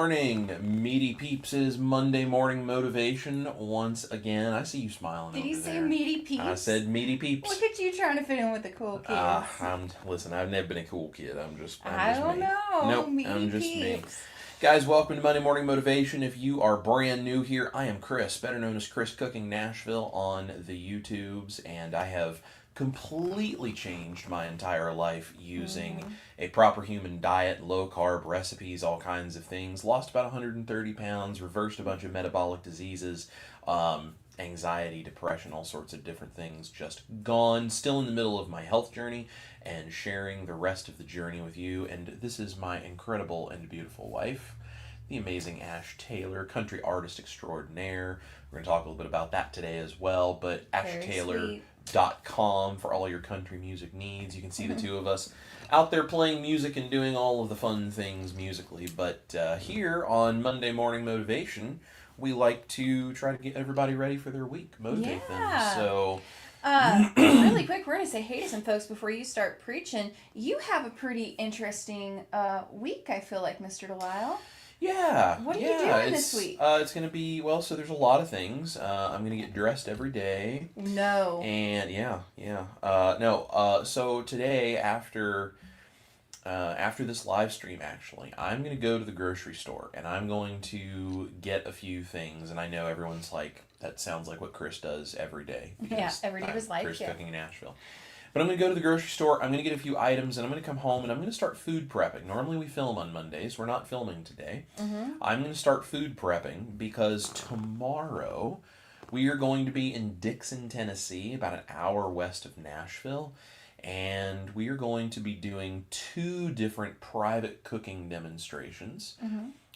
morning, meaty peeps' Monday morning motivation once again. I see you smiling. Did you say there. meaty peeps? I said meaty peeps. Look at you trying to fit in with the cool kids. Listen, I've never been a cool kid. I'm just I don't me. know. Nope, meaty I'm just peeps. me. Guys, welcome to Monday Morning Motivation. If you are brand new here, I am Chris, better known as Chris Cooking Nashville on the YouTubes, and I have completely changed my entire life using a proper human diet, low carb recipes, all kinds of things. Lost about 130 pounds, reversed a bunch of metabolic diseases, anxiety, depression, all sorts of different things just gone. Still in the middle of my health journey and sharing the rest of the journey with you. And this is my incredible and beautiful wife, the amazing Ash Taylor, country artist extraordinaire. We're going to talk a little bit about that today as well, but ashtaylor.com for all your country music needs. You can see the two of us out there playing music and doing all of the fun things musically. But here on Monday Morning Motivation, we like to try to get everybody ready for their week, motivate them. So, really quick, we're going to say hey to some folks before you start preaching. You have a pretty interesting week, I feel like, Mr. Delisle. Yeah. What are you doing this week? It's going to be, so there's a lot of things. I'm going to get dressed every day. No. And, so today, after this live stream, actually, I'm going to go to the grocery store, and I'm going to get a few things. And I know everyone's like, that sounds like what Chris does every day. Yeah, every day of his life. Chris Cooking in Nashville. But I'm going to go to the grocery store, I'm going to get a few items, and I'm going to come home, and I'm going to start food prepping. Normally we film on Mondays. We're not filming today. I'm going to start food prepping because tomorrow we are going to be in Dixon, Tennessee, about an hour west of Nashville, and we are going to be doing 2 different private cooking demonstrations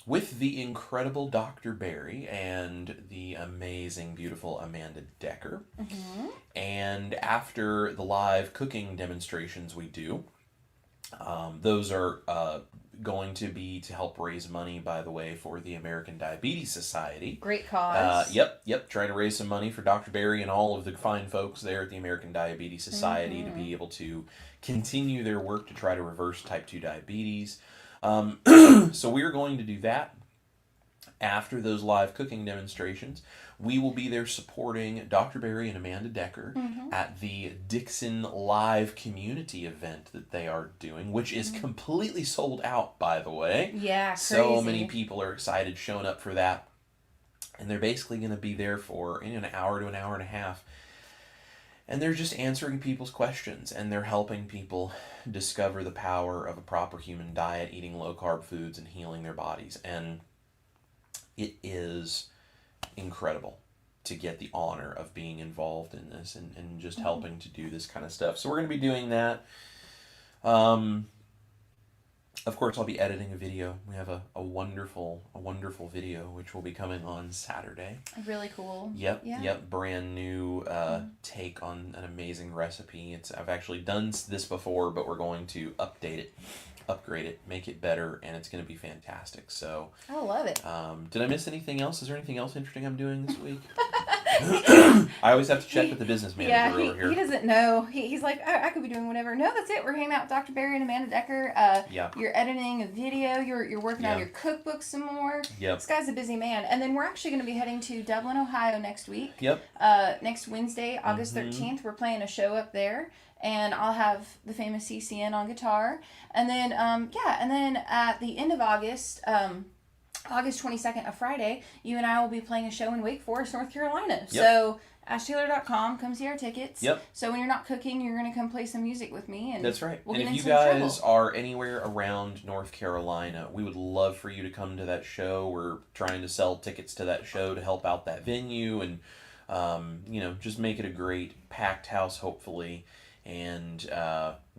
with the incredible Dr. Barry and the amazing, beautiful Amanda Decker. And after the live cooking demonstrations we do, those are going to be to help raise money, by the way, for the American Diabetes Society. Great cause. Yep. Trying to raise some money for Dr. Barry and all of the fine folks there at the American Diabetes Society to be able to continue their work to try to reverse type 2 diabetes. So we're going to do that. After those live cooking demonstrations, we will be there supporting Dr. Barry and Amanda Decker at the Dixon Live community event that they are doing, which is completely sold out, by the way. Yeah, crazy. So many people are excited showing up for that. And they're basically going to be there for an hour to an hour and a half. And they're just answering people's questions, and they're helping people discover the power of a proper human diet, eating low-carb foods, and healing their bodies. And it is incredible to get the honor of being involved in this and just helping to do this kind of stuff. So we're going to be doing that. Of course, I'll be editing a video. We have a wonderful video, which will be coming on Saturday. Really cool. Yep. Brand new take on an amazing recipe. I've actually done this before, but we're going to update it, upgrade it, make it better, and it's going to be fantastic. So I love it. Did I miss anything else? Is there anything else interesting I'm doing this week? I always have to check with the business manager over here. He doesn't know. He's like, I could be doing whatever. No, that's it. We're hanging out with Dr. Barry and Amanda Decker. You're editing a video. You're working on your cookbook some more. Yep. This guy's a busy man. And then we're actually going to be heading to Dublin, Ohio next week. Yep. Next Wednesday, August 13th, we're playing a show up there. And I'll have the famous CCN on guitar. And then, and then at the end of August, August 22nd, a Friday, you and I will be playing a show in Wake Forest, North Carolina. Yep. So, ashtaylor.com, come see our tickets. Yep. So when you're not cooking, you're going to come play some music with me. And that's right. We'll and get if you in some guys trouble. are anywhere around North Carolina, we would love for you to come to that show. We're trying to sell tickets to that show to help out that venue and, just make it a great packed house, hopefully. And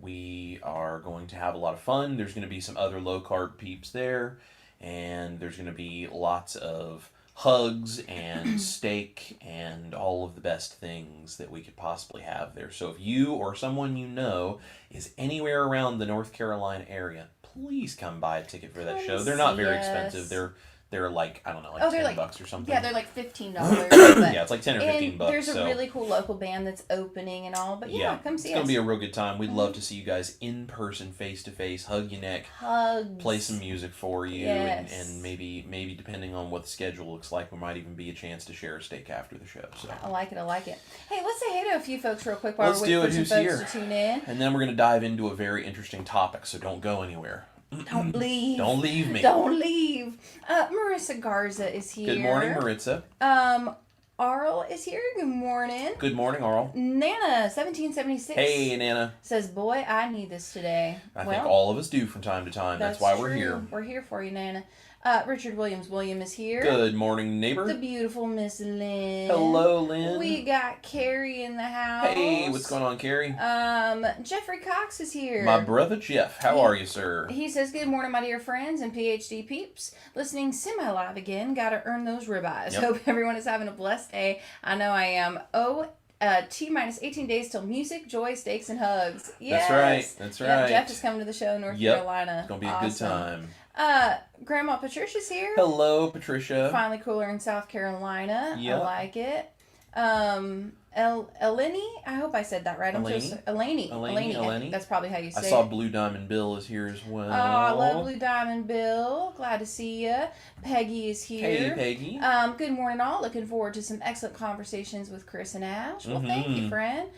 we are going to have a lot of fun. There's going to be some other low-carb peeps there. And there's going to be lots of hugs and steak and all of the best things that we could possibly have there. So if you or someone you know is anywhere around the North Carolina area, please come buy a ticket for that show. They're not very expensive. They're like, I don't know, like they're $10 or something. Yeah, they're like $15. Yeah, it's like 10 or 15 bucks. There's a really cool local band that's opening and all. But yeah, come see us. It's going to be a real good time. We'd love to see you guys in person, face to face, hug your neck, play some music for you, and maybe depending on what the schedule looks like, there might even be a chance to share a steak after the show. So I like it. Hey, let's say hey to a few folks real quick while we're waiting for some folks to tune in. And then we're going to dive into a very interesting topic, so don't go anywhere. Don't leave. Don't leave me. Don't leave. Marissa Garza is here. Good morning, Maritza. Arl is here. Good morning. Good morning, Arl. Nana, 1776. Hey, Nana. Says, boy, I need this today. I think all of us do from time to time. That's why we're here. We're here for you, Nana. Richard William is here. Good morning, neighbor. The beautiful Miss Lynn. Hello, Lynn. We got Carrie in the house. Hey, what's going on, Carrie? Jeffrey Cox is here. My brother Jeff. How are you, sir? He says, good morning, my dear friends and PhD peeps. Listening semi-live again. Gotta earn those ribeyes. Yep. Hope everyone is having a blessed day. I know I am. T-minus 18 days till music, joy, steaks, and hugs. Yes. That's right. Jeff is coming to the show in North Carolina. It's going to be a good time. Grandma Patricia's here. Hello, Patricia. Finally cooler in South Carolina. Yep. I like it. Eleni, I hope I said that right. Eleni. That's probably how you say it. I saw Blue Diamond Bill is here as well. Oh, I love Blue Diamond Bill. Glad to see you. Peggy is here. Hey, Peggy. Good morning, all. Looking forward to some excellent conversations with Chris and Ash. Well, thank you, friend.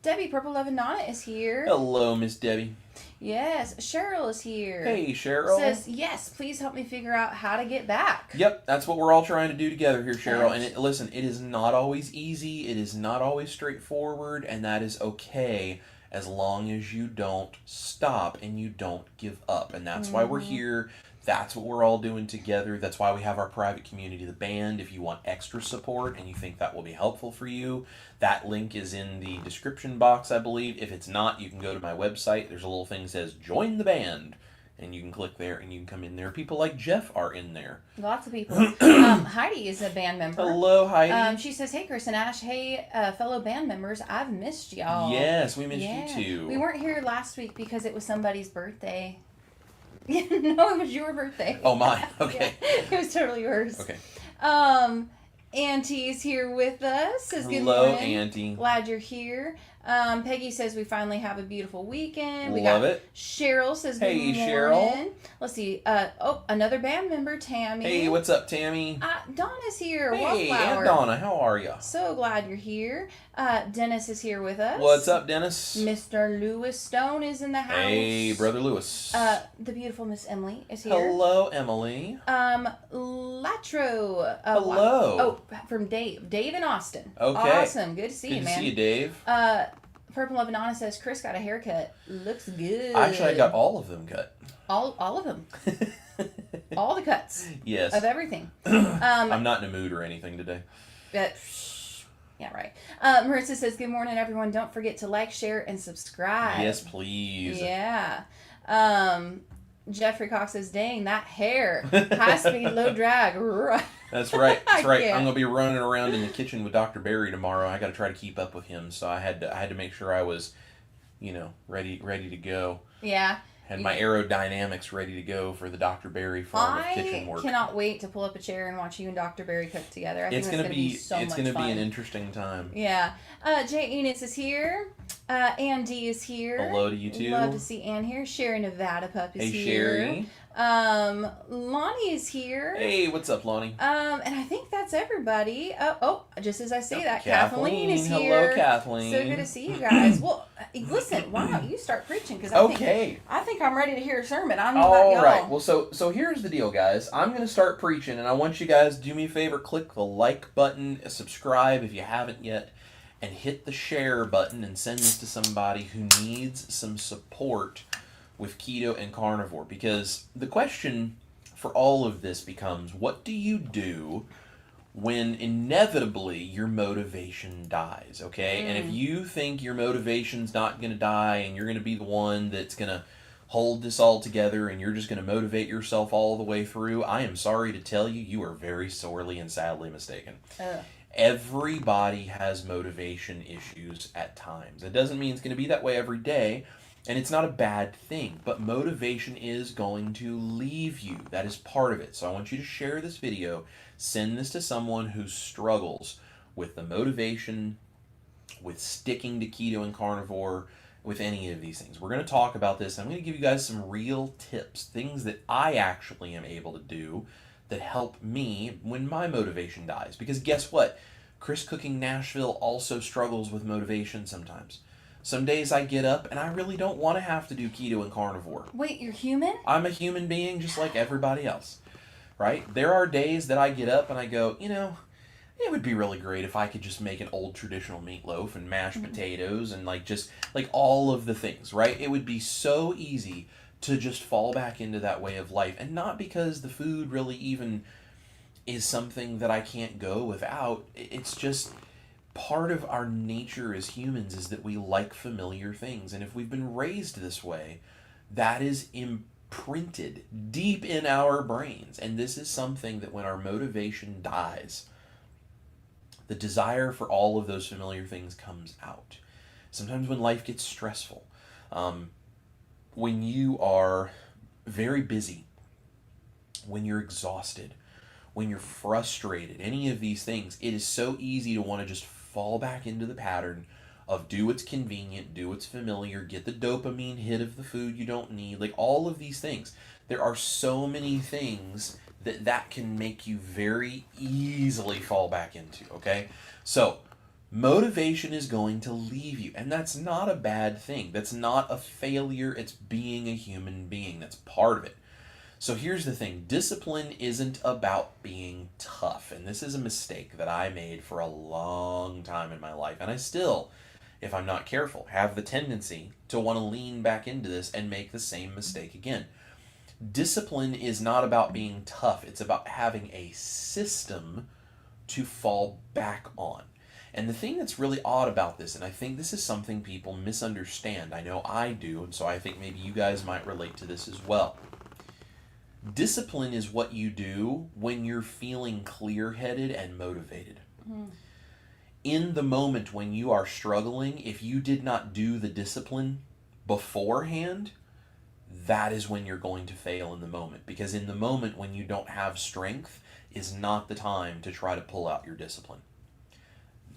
Debbie Purple Lovin' Nana is here. Hello, Miss Debbie. Yes, Cheryl is here. Hey, Cheryl. Says, yes, please help me figure out how to get back. Yep, that's what we're all trying to do together here, Cheryl. And listen, it is not always easy. It is not always straightforward, and that is okay as long as you don't stop and you don't give up. And that's why we're here. That's what we're all doing together. That's why we have our private community, the band. If you want extra support and you think that will be helpful for you, that link is in the description box, I believe. If it's not, you can go to my website. There's a little thing that says join the band, and you can click there and you can come in there. People like Jeff are in there. Lots of people. Heidi is a band member. Hello, Heidi. She says, hey, Chris and Ash. Hey, fellow band members. I've missed y'all. Yes, we missed you too. We weren't here last week because it was somebody's birthday. No, it was your birthday. Oh, mine. Okay. It was totally yours. Okay. Auntie is here with us. Says, good Hello, morning. Auntie. Glad you're here. Peggy says we finally have a beautiful weekend. Love it. Cheryl says good morning. Hey, Cheryl. Let's see. Another band member, Tammy. Hey, what's up, Tammy? Donna's here. Hey, Wallflower. Aunt Donna, how are you? So glad you're here. Dennis is here with us. What's up, Dennis? Mr. Lewis Stone is in the house. Hey, Brother Lewis. The beautiful Miss Emily is here. Hello, Emily. Latro. Hello. From Dave. Dave in Austin. Okay. Awesome. Good to see you, man. Good to see you, Dave. Purple Love Anana says Chris got a haircut. Looks good. Actually, I got all of them cut. All of them. All the cuts. Yes. Of everything. I'm not in a mood or anything today. Yeah, right. Marissa says, good morning, everyone. Don't forget to like, share, and subscribe. Yes, please. Yeah. Jeffrey Cox says, dang, that hair. High speed, low drag. That's right. That's right. I'm gonna be running around in the kitchen with Dr. Barry tomorrow. I got to try to keep up with him, so I had to make sure I was, ready to go. Yeah. Had my aerodynamics ready to go for the Dr. Barry form of kitchen work. I cannot wait to pull up a chair and watch you and Dr. Barry cook together. I think it's gonna be so much fun. It's gonna be an interesting time. Yeah. Jay Enos is here. Ann D is here. Hello to you too. Love to see Ann here. Sherry Nevada Pup is here. Hey, Sherry. Lonnie is here. Hey, what's up, Lonnie? And I think that's everybody. Just as I say that, Kathleen is here. Hello, Kathleen. So good to see you guys. Well, listen, why don't you start preaching? Because I think I'm ready to hear a sermon. I don't know about y'all. All right. Well, so here's the deal, guys. I'm going to start preaching, and I want you guys to do me a favor. Click the like button, subscribe if you haven't yet, and hit the share button and send this to somebody who needs some support with Keto and Carnivore. Because the question for all of this becomes, what do you do when inevitably your motivation dies, okay? And if you think your motivation's not going to die and you're going to be the one that's going to hold this all together and you're just going to motivate yourself all the way through, I am sorry to tell you, you are very sorely and sadly mistaken. Everybody has motivation issues at times. It doesn't mean it's going to be that way every day. And it's not a bad thing, but motivation is going to leave you. That is part of it. So I want you to share this video, send this to someone who struggles with the motivation, with sticking to keto and carnivore, with any of these things. We're going to talk about this. I'm going to give you guys some real tips, things that I actually am able to do that help me when my motivation dies. Because guess what? Chris Cooking Nashville also struggles with motivation sometimes. Some days I get up and I really don't want to have to do keto and carnivore. Wait, you're human? I'm a human being just like everybody else, right? There are days that I get up and I go, it would be really great if I could just make an old traditional meatloaf and mashed potatoes and just all of the things, right? It would be so easy to just fall back into that way of life. And not because the food really even is something that I can't go without. It's just part of our nature as humans is that we like familiar things. And if we've been raised this way, that is imprinted deep in our brains. And this is something that when our motivation dies, the desire for all of those familiar things comes out. Sometimes when life gets stressful, when you are very busy, when you're exhausted, when you're frustrated, any of these things, it is so easy to want to just fall back into the pattern of do what's convenient, do what's familiar, get the dopamine hit of the food you don't need, all of these things. There are so many things that can make you very easily fall back into, okay? So, motivation is going to leave you, and that's not a bad thing. That's not a failure. It's being a human being. That's part of it. So here's the thing. Discipline isn't about being tough, and this is a mistake that I made for a long time in my life, and I still, if I'm not careful, have the tendency to want to lean back into this and make the same mistake again. Discipline is not about being tough. It's about having a system to fall back on. And the thing that's really odd about this, and I think this is something people misunderstand, I know I do, and so I think maybe you guys might relate to this as well. Discipline is what you do when you're feeling clear-headed and motivated. In the moment when you are struggling, if you did not do the discipline beforehand, that is when you're going to fail in the moment. Because in the moment when you don't have strength is not the time to try to pull out your discipline.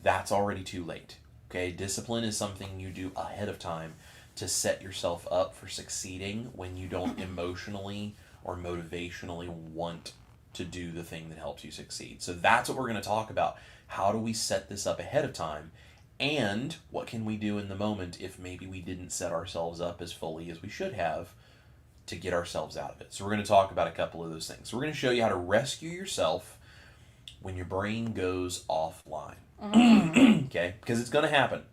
That's already too late. Okay, discipline is something you do ahead of time to set yourself up for succeeding when you don't emotionally or motivationally want to do the thing that helps you succeed. So that's what we're going to talk about. How do we set this up ahead of time? And what can we do in the moment if maybe we didn't set ourselves up as fully as we should have to get ourselves out of it? So we're going to talk about a couple of those things. So we're going to show you how to rescue yourself when your brain goes offline. Okay? Because it's going to happen.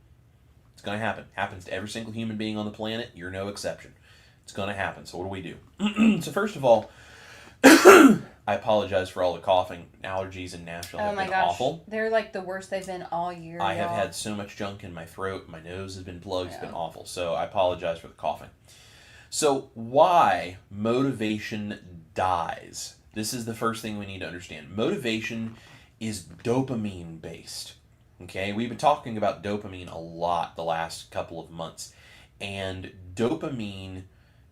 It's going to happen. Happens to every single human being on the planet. You're no exception. It's going to happen. So what do we do? So first of all, I apologize for all the coughing. Allergies in Nashville have been awful. They're the worst they've been all year. I have had so much junk in my throat. My nose has been plugged. It's been awful. So I apologize for the coughing. So why motivation dies? This is the first thing we need to understand. Motivation is dopamine based. Okay, we've been talking about dopamine a lot the last couple of months. And dopamine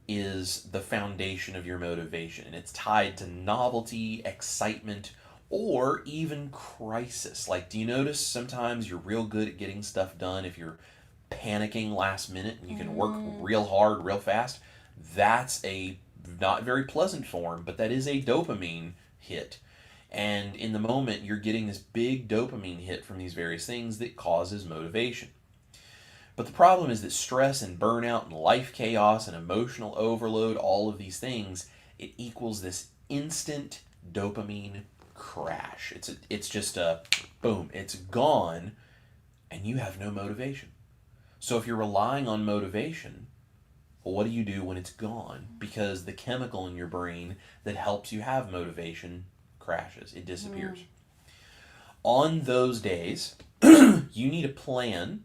is the foundation of your motivation. And it's tied to novelty, excitement, or even crisis. Do you notice sometimes you're real good at getting stuff done if you're panicking last minute and you can work real hard, real fast? That's a not very pleasant form, but that is a dopamine hit. And in the moment, you're getting this big dopamine hit from these various things that causes motivation. But the problem is that stress and burnout and life chaos and emotional overload, all of these things, it equals this instant dopamine crash. It's just a boom, it's gone, and you have no motivation. So if you're relying on motivation, well, what do you do when it's gone? Because the chemical in your brain that helps you have motivation crashes. It disappears. On those days, you need a plan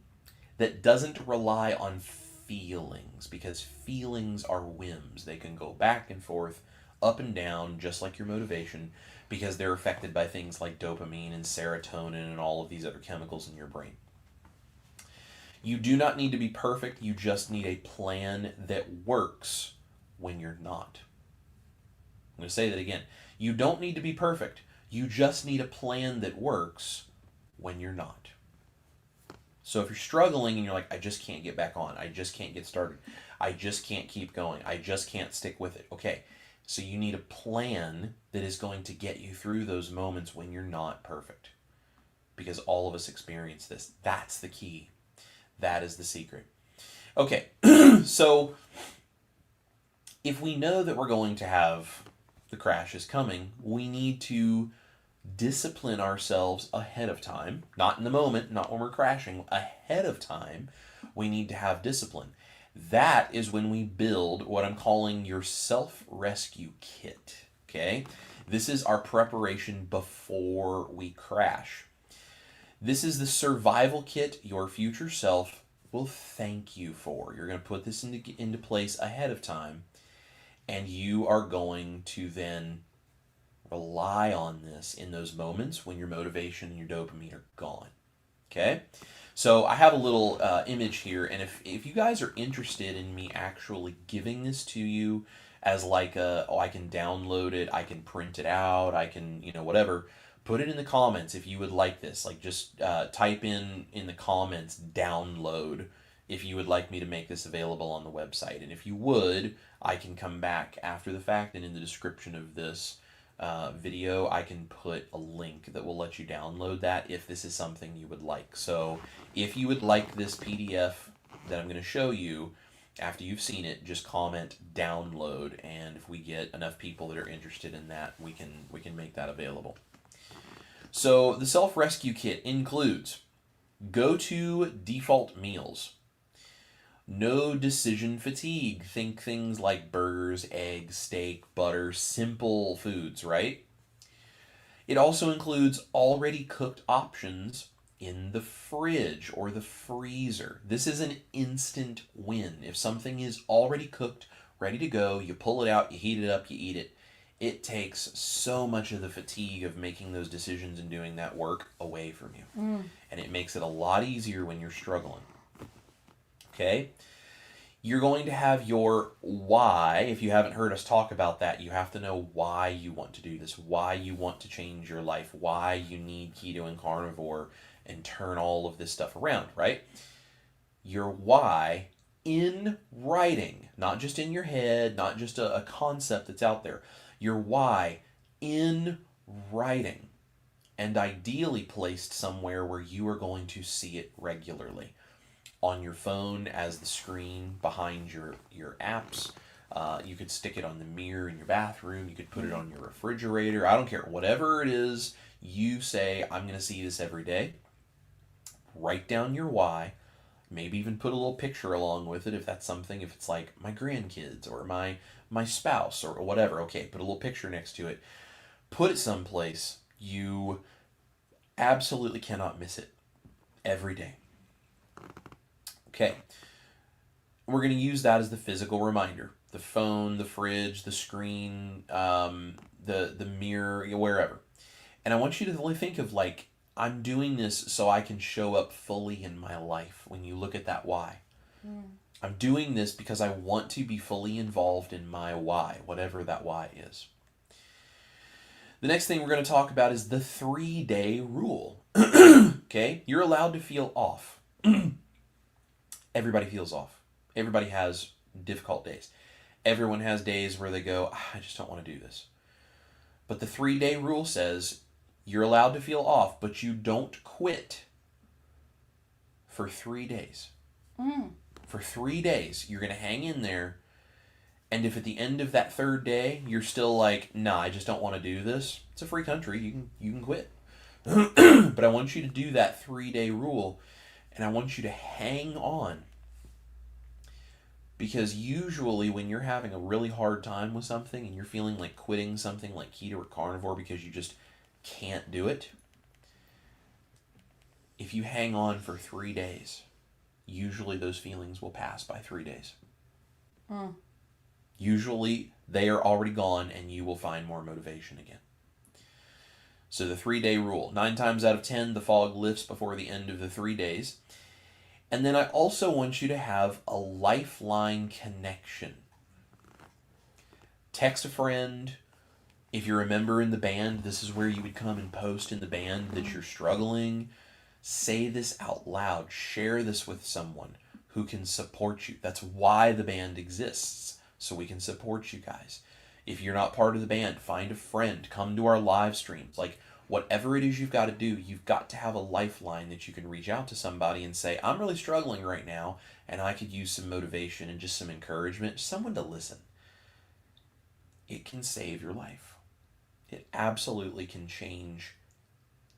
that doesn't rely on feelings, because feelings are whims. They can go back and forth, up and down, just like your motivation, because they're affected by things like dopamine and serotonin and all of these other chemicals in your brain. You do not need to be perfect. You just need a plan that works when you're not. I'm going to say that again. You don't need to be perfect. You just need a plan that works when you're not. So if you're struggling and you're like, I just can't get back on, I just can't get started, I just can't keep going, I just can't stick with it. Okay, so you need a plan that is going to get you through those moments when you're not perfect. Because all of us experience this. That's the key. That is the secret. Okay, so if we know that we're going to have the crashes coming, we need to discipline ourselves ahead of time. Not in the moment, not when we're crashing. Ahead of time, we need to have discipline. That is when we build what I'm calling your self-rescue kit. Okay? This is our preparation before we crash. This is the survival kit your future self will thank you for. You're going to put this into place ahead of time, and you are going to then rely on this in those moments when your motivation and your dopamine are gone. Okay? So I have a little image here, and if you guys are interested in me actually giving this to you as like I can download it, I can print it out, I can, whatever, put it in the comments if you would like this. Like just type in the comments download if you would like me to make this available on the website. And if you would, I can come back after the fact, and in the description of this video, I can put a link that will let you download that if this is something you would like. So if you would like this PDF that I'm going to show you, after you've seen it, just comment download, and if we get enough people that are interested in that, we can make that available. So the self-rescue kit includes go-to default meals, no decision fatigue. Think things like burgers, eggs, steak, butter, simple foods, right? It also includes already cooked options in the fridge or the freezer. This is an instant win. If something is already cooked, ready to go, you pull it out, you heat it up, you eat it. It takes so much of the fatigue of making those decisions and doing that work away from you. And it makes it a lot easier when you're struggling. Okay? You're going to have your why. If you haven't heard us talk about that, you have to know why you want to do this, why you want to change your life, why you need Keto and Carnivore and turn all of this stuff around, right? Your why in writing, not just in your head, not just a concept that's out there. Your why in writing, and ideally placed somewhere where you are going to see it regularly. On your phone as the screen behind your apps. You could stick it on the mirror in your bathroom. You could put it on your refrigerator. I don't care. Whatever it is, you say, I'm going to see this every day. Write down your why. Maybe even put a little picture along with it if that's something. If it's like my grandkids or my spouse or whatever. Okay, put a little picture next to it. Put it someplace. You absolutely cannot miss it every day. Okay, we're going to use that as the physical reminder. The phone, the fridge, the screen, the mirror, wherever. And I want you to really think of like, I'm doing this so I can show up fully in my life when you look at that why. I'm doing this because I want to be fully involved in my why, whatever that why is. The next thing we're going to talk about is the 3-day rule. Okay, you're allowed to feel off. Everybody feels off. Everybody has difficult days. Everyone has days where they go, I just don't want to do this. But the 3-day rule says you're allowed to feel off, but you don't quit for 3 days. For 3 days, you're going to hang in there. And if at the end of that 3rd day, you're still like, nah, I just don't want to do this, it's a free country. You can quit. But I want you to do that 3-day rule. And I want you to hang on. Because usually when you're having a really hard time with something and you're feeling like quitting something like keto or carnivore because you just can't do it, if you hang on for 3 days, usually those feelings will pass by 3 days. Usually they are already gone and you will find more motivation again. So the 3-day rule. 9 times out of 10, the fog lifts before the end of the 3 days. And then I also want you to have a lifeline connection. Text a friend. If you're a member in the band, this is where you would come and post in the band that you're struggling. Say this out loud. Share this with someone who can support you. That's why the band exists, so we can support you guys. If you're not part of the band, find a friend. Come to our live streams. Like, whatever it is you've got to do, you've got to have a lifeline that you can reach out to somebody and say, I'm really struggling right now, and I could use some motivation and just some encouragement, someone to listen. It can save your life. It absolutely can change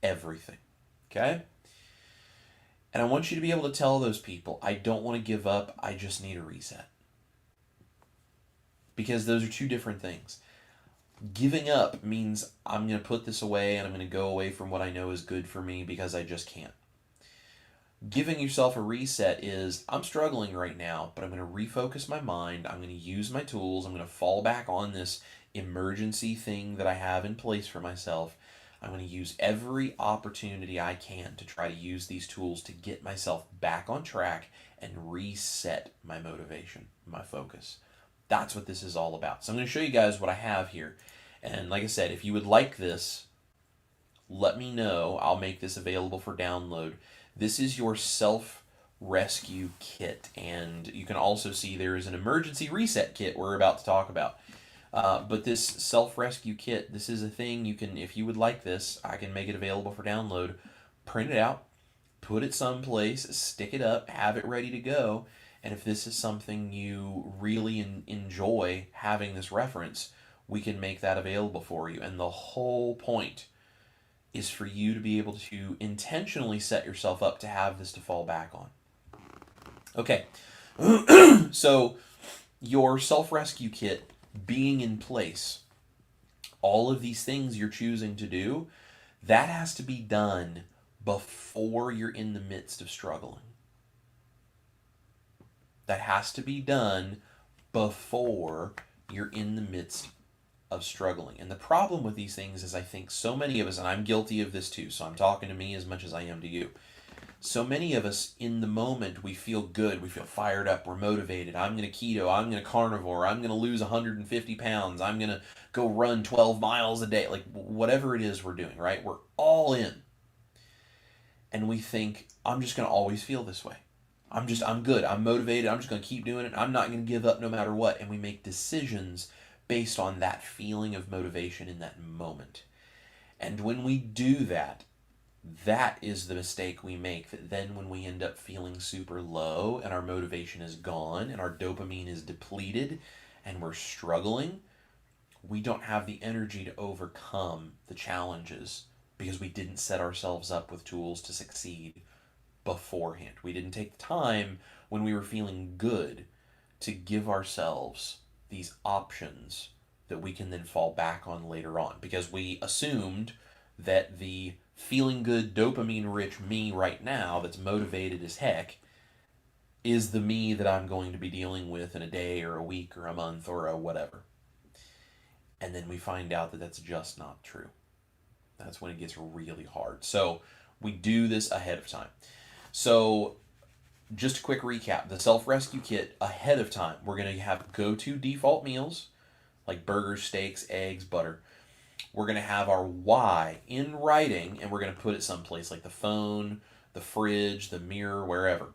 everything. Okay? And I want you to be able to tell those people, I don't want to give up, I just need a reset. Because those are two different things. Giving up means I'm going to put this away and I'm going to go away from what I know is good for me because I just can't. Giving yourself a reset is, I'm struggling right now, but I'm going to refocus my mind, I'm going to use my tools, I'm going to fall back on this emergency thing that I have in place for myself. I'm going to use every opportunity I can to try to use these tools to get myself back on track and reset my motivation, my focus. That's what this is all about. So I'm going to show you guys what I have here. And like I said, if you would like this, let me know. I'll make this available for download. This is your self-rescue kit. And you can also see there is an emergency reset kit we're about to talk about. But this self-rescue kit, this is a thing you can, if you would like this, I can make it available for download. Print it out, put it someplace, stick it up, have it ready to go. And if this is something you really enjoy having this reference, we can make that available for you. And the whole point is for you to be able to intentionally set yourself up to have this to fall back on. Okay, so your self-rescue kit being in place, all of these things you're choosing to do, that has to be done before you're in the midst of struggling. That has to be done before you're in the midst of struggling. And the problem with these things is I think so many of us, and I'm guilty of this too, so I'm talking to me as much as I am to you. So many of us in the moment, we feel good, we feel fired up, we're motivated. I'm going to keto, I'm going to carnivore, I'm going to lose 150 pounds, I'm going to go run 12 miles a day. Like whatever it is we're doing, right? We're all in. And we think, I'm just going to always feel this way. I'm good, I'm motivated, I'm just going to keep doing it, I'm not going to give up no matter what. And we make decisions based on that feeling of motivation in that moment. And when we do that, that is the mistake we make. That then when we end up feeling super low and our motivation is gone and our dopamine is depleted and we're struggling, we don't have the energy to overcome the challenges because we didn't set ourselves up with tools to succeed beforehand. We didn't take the time when we were feeling good to give ourselves these options that we can then fall back on later on, because we assumed that the feeling good, dopamine rich me right now that's motivated as heck is the me that I'm going to be dealing with in a day or a week or a month or a whatever. And then we find out that that's just not true. That's when it gets really hard. So we do this ahead of time. So just a quick recap. The self-rescue kit ahead of time, we're going to have go-to default meals like burgers, steaks, eggs, butter. We're going to have our why in writing, and we're going to put it someplace like the phone, the fridge, the mirror, wherever.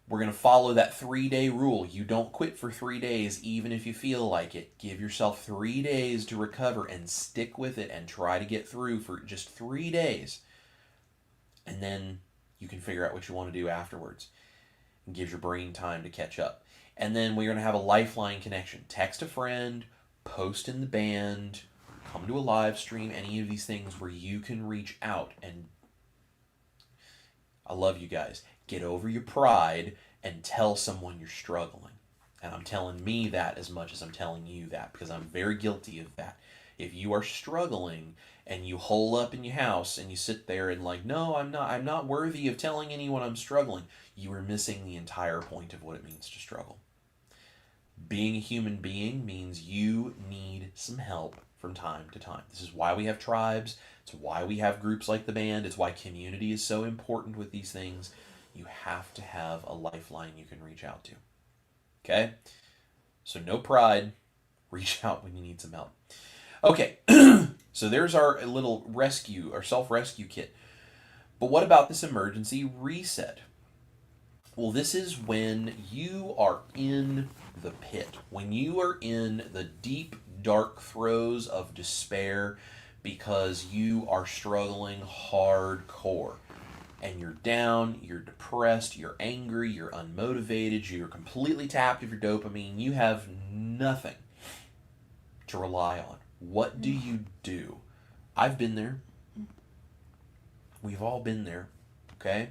We're going to follow that 3-day rule. You don't quit for 3 days, even if you feel like it. Give yourself 3 days to recover and stick with it and try to get through for just 3 days. And then you can figure out what you want to do afterwards. It gives your brain time to catch up. And then we're going to have a lifeline connection. Text a friend, post in the band, come to a live stream, any of these things where you can reach out. And I love you guys. Get over your pride and tell someone you're struggling. And I'm telling me that as much as I'm telling you that, because I'm very guilty of that. If you are struggling and you hole up in your house and you sit there and like, no, I'm not worthy of telling anyone I'm struggling, you are missing the entire point of what it means to struggle. Being a human being means you need some help from time to time. This is why we have tribes. It's why we have groups like the band. It's why community is so important with these things. You have to have a lifeline you can reach out to. Okay? So no pride. Reach out when you need some help. Okay, so there's our little rescue, our self-rescue kit. But what about this emergency reset? Well, this is when you are in the pit, when you are in the deep, dark throes of despair because you are struggling hardcore. And you're down, you're depressed, you're angry, you're unmotivated, you're completely tapped of your dopamine, you have nothing to rely on. What do you do? I've been there. We've all been there. Okay?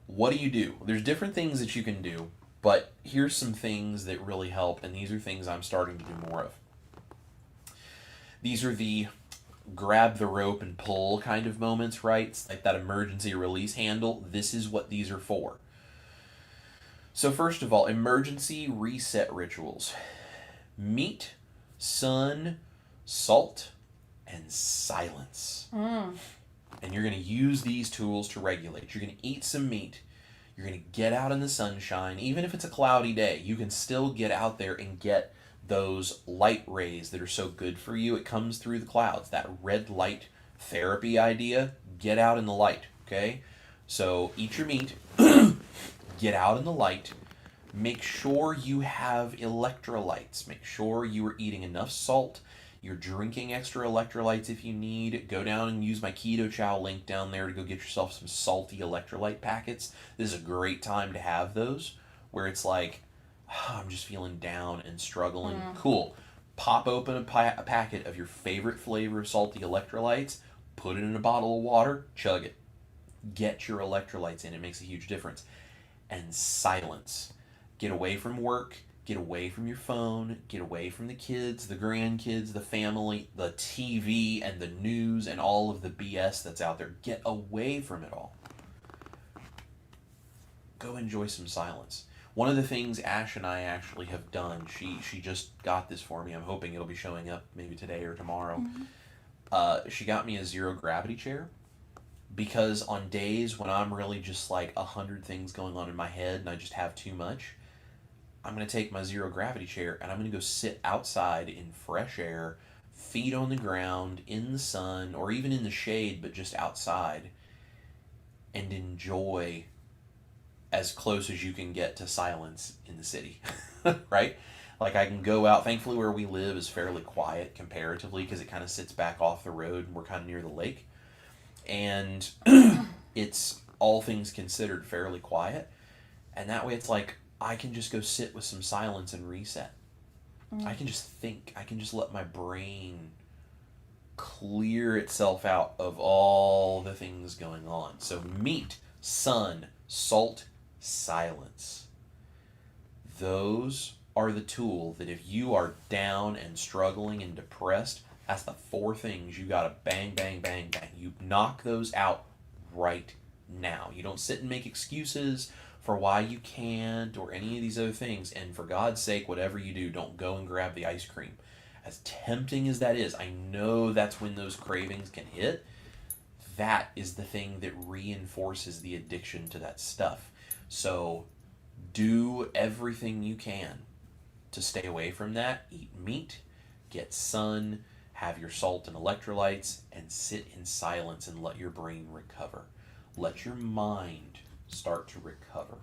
What do you do? There's different things that you can do, but here's some things that really help, and these are things I'm starting to do more of. These are the grab the rope and pull kind of moments, right? It's like that emergency release handle. This is what these are for. So first of all, emergency reset rituals. Meat, sun, salt, and silence. And you're going to use these tools to regulate. You're going to eat some meat. You're going to get out in the sunshine. Even if it's a cloudy day, you can still get out there and get those light rays that are so good for you. It comes through the clouds. That red light therapy idea, get out in the light, okay? So eat your meat, get out in the light, make sure you have electrolytes, make sure you are eating enough salt, you're drinking extra electrolytes if you need. Go down and use my Keto Chow link down there to go get yourself some salty electrolyte packets. This is a great time to have those, where it's like, I'm just feeling down and struggling. Cool. Pop open a packet of your favorite flavor of salty electrolytes, put it in a bottle of water, chug it. Get your electrolytes in. It makes a huge difference. And silence. Get away from work. Get away from your phone. Get away from the kids, the grandkids, the family, the TV, and the news, and all of the BS that's out there. Get away from it all. Go enjoy some silence. One of the things Ash and I actually have done, she just got this for me. I'm hoping it'll be showing up maybe today or tomorrow. She got me a zero gravity chair, because on days when I'm really just like 100 things going on in my head and I just have too much, I'm going to take my zero gravity chair and I'm going to go sit outside in fresh air, feet on the ground, in the sun, or even in the shade, but just outside, and enjoy as close as you can get to silence in the city, right? Like I can go out. Thankfully, where we live is fairly quiet comparatively because it kind of sits back off the road and we're kind of near the lake. And it's, all things considered, fairly quiet. And that way it's like I can just go sit with some silence and reset. I can just think. I can just let my brain clear itself out of all the things going on. So meat, sun, salt, silence. Those are the tool that if you are down and struggling and depressed, that's the 4 things you gotta bang, bang, bang, bang. You knock those out right now. You don't sit and make excuses for why you can't or any of these other things. And for God's sake, whatever you do, don't go and grab the ice cream. As tempting as that is, I know that's when those cravings can hit. That is the thing that reinforces the addiction to that stuff. So do everything you can to stay away from that. Eat meat, get sun, have your salt and electrolytes, and sit in silence and let your brain recover. Let your mind start to recover.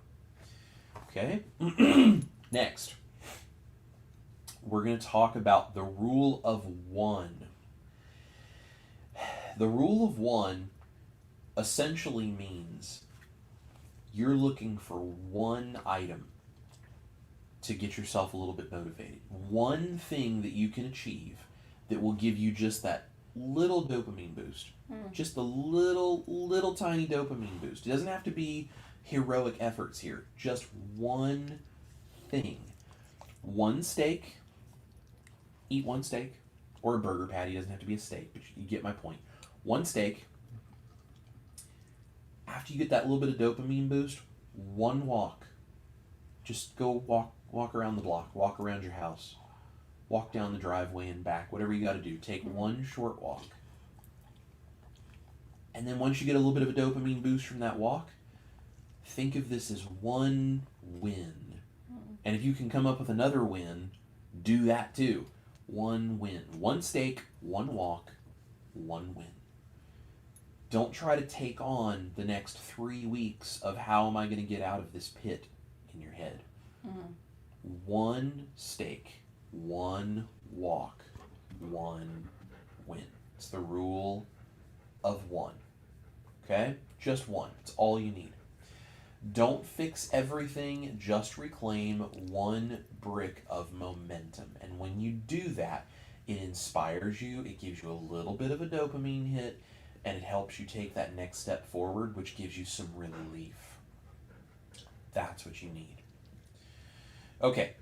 Okay? Next, we're going to talk about the rule of 1. The rule of 1 essentially means you're looking for one item to get yourself a little bit motivated. One thing that you can achieve that will give you just that little dopamine boost. Just a little tiny dopamine boost. It doesn't have to be heroic efforts here. Just one thing. One steak. Eat one steak. Or a burger patty. It doesn't have to be a steak, but you get my point. One steak. After you get that little bit of dopamine boost, one walk. Just go walk around the block. Walk around your house. Walk down the driveway and back. Whatever you got to do. Take one short walk. And then once you get a little bit of a dopamine boost from that walk, Think of this as one win. And if you can come up with another win, do that too. One win. One steak, one walk, one win. Don't try to take on the next 3 weeks of how am I going to get out of this pit in your head. One steak, one walk, one win. It's the rule of one. Okay? Just one. It's all you need. Don't fix everything, just reclaim one brick of momentum. And when you do that, it inspires you, it gives you a little bit of a dopamine hit, and it helps you take that next step forward, which gives you some relief. That's what you need. Okay,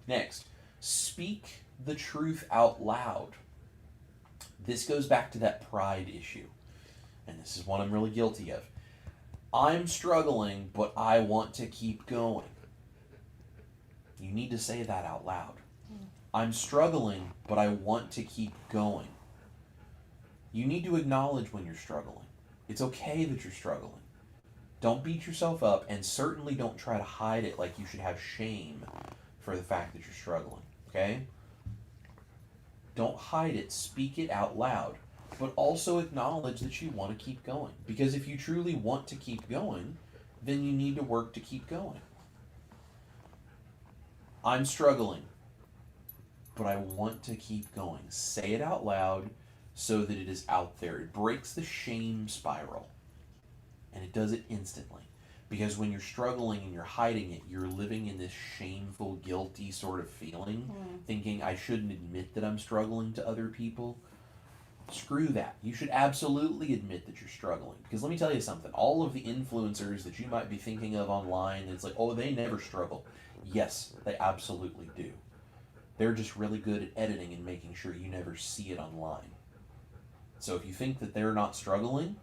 next, speak the truth out loud. This goes back to that pride issue, and this is one I'm really guilty of. I'm struggling, but I want to keep going. You need to say that out loud. I'm struggling, but I want to keep going. You need to acknowledge when you're struggling. It's okay that you're struggling. Don't beat yourself up, and certainly don't try to hide it like you should have shame for the fact that you're struggling, okay? Don't hide it. Speak it out loud. But also acknowledge that you want to keep going. Because if you truly want to keep going, then you need to work to keep going. I'm struggling, but I want to keep going. Say it out loud so that it is out there. It breaks the shame spiral. And it does it instantly. Because when you're struggling and you're hiding it, you're living in this shameful, guilty sort of feeling, thinking, I shouldn't admit that I'm struggling to other people. Screw that. You should absolutely admit that you're struggling. Because let me tell you something. All of the influencers that you might be thinking of online, it's like, oh, they never struggle. Yes, they absolutely do. They're just really good at editing and making sure you never see it online. So if you think that they're not struggling,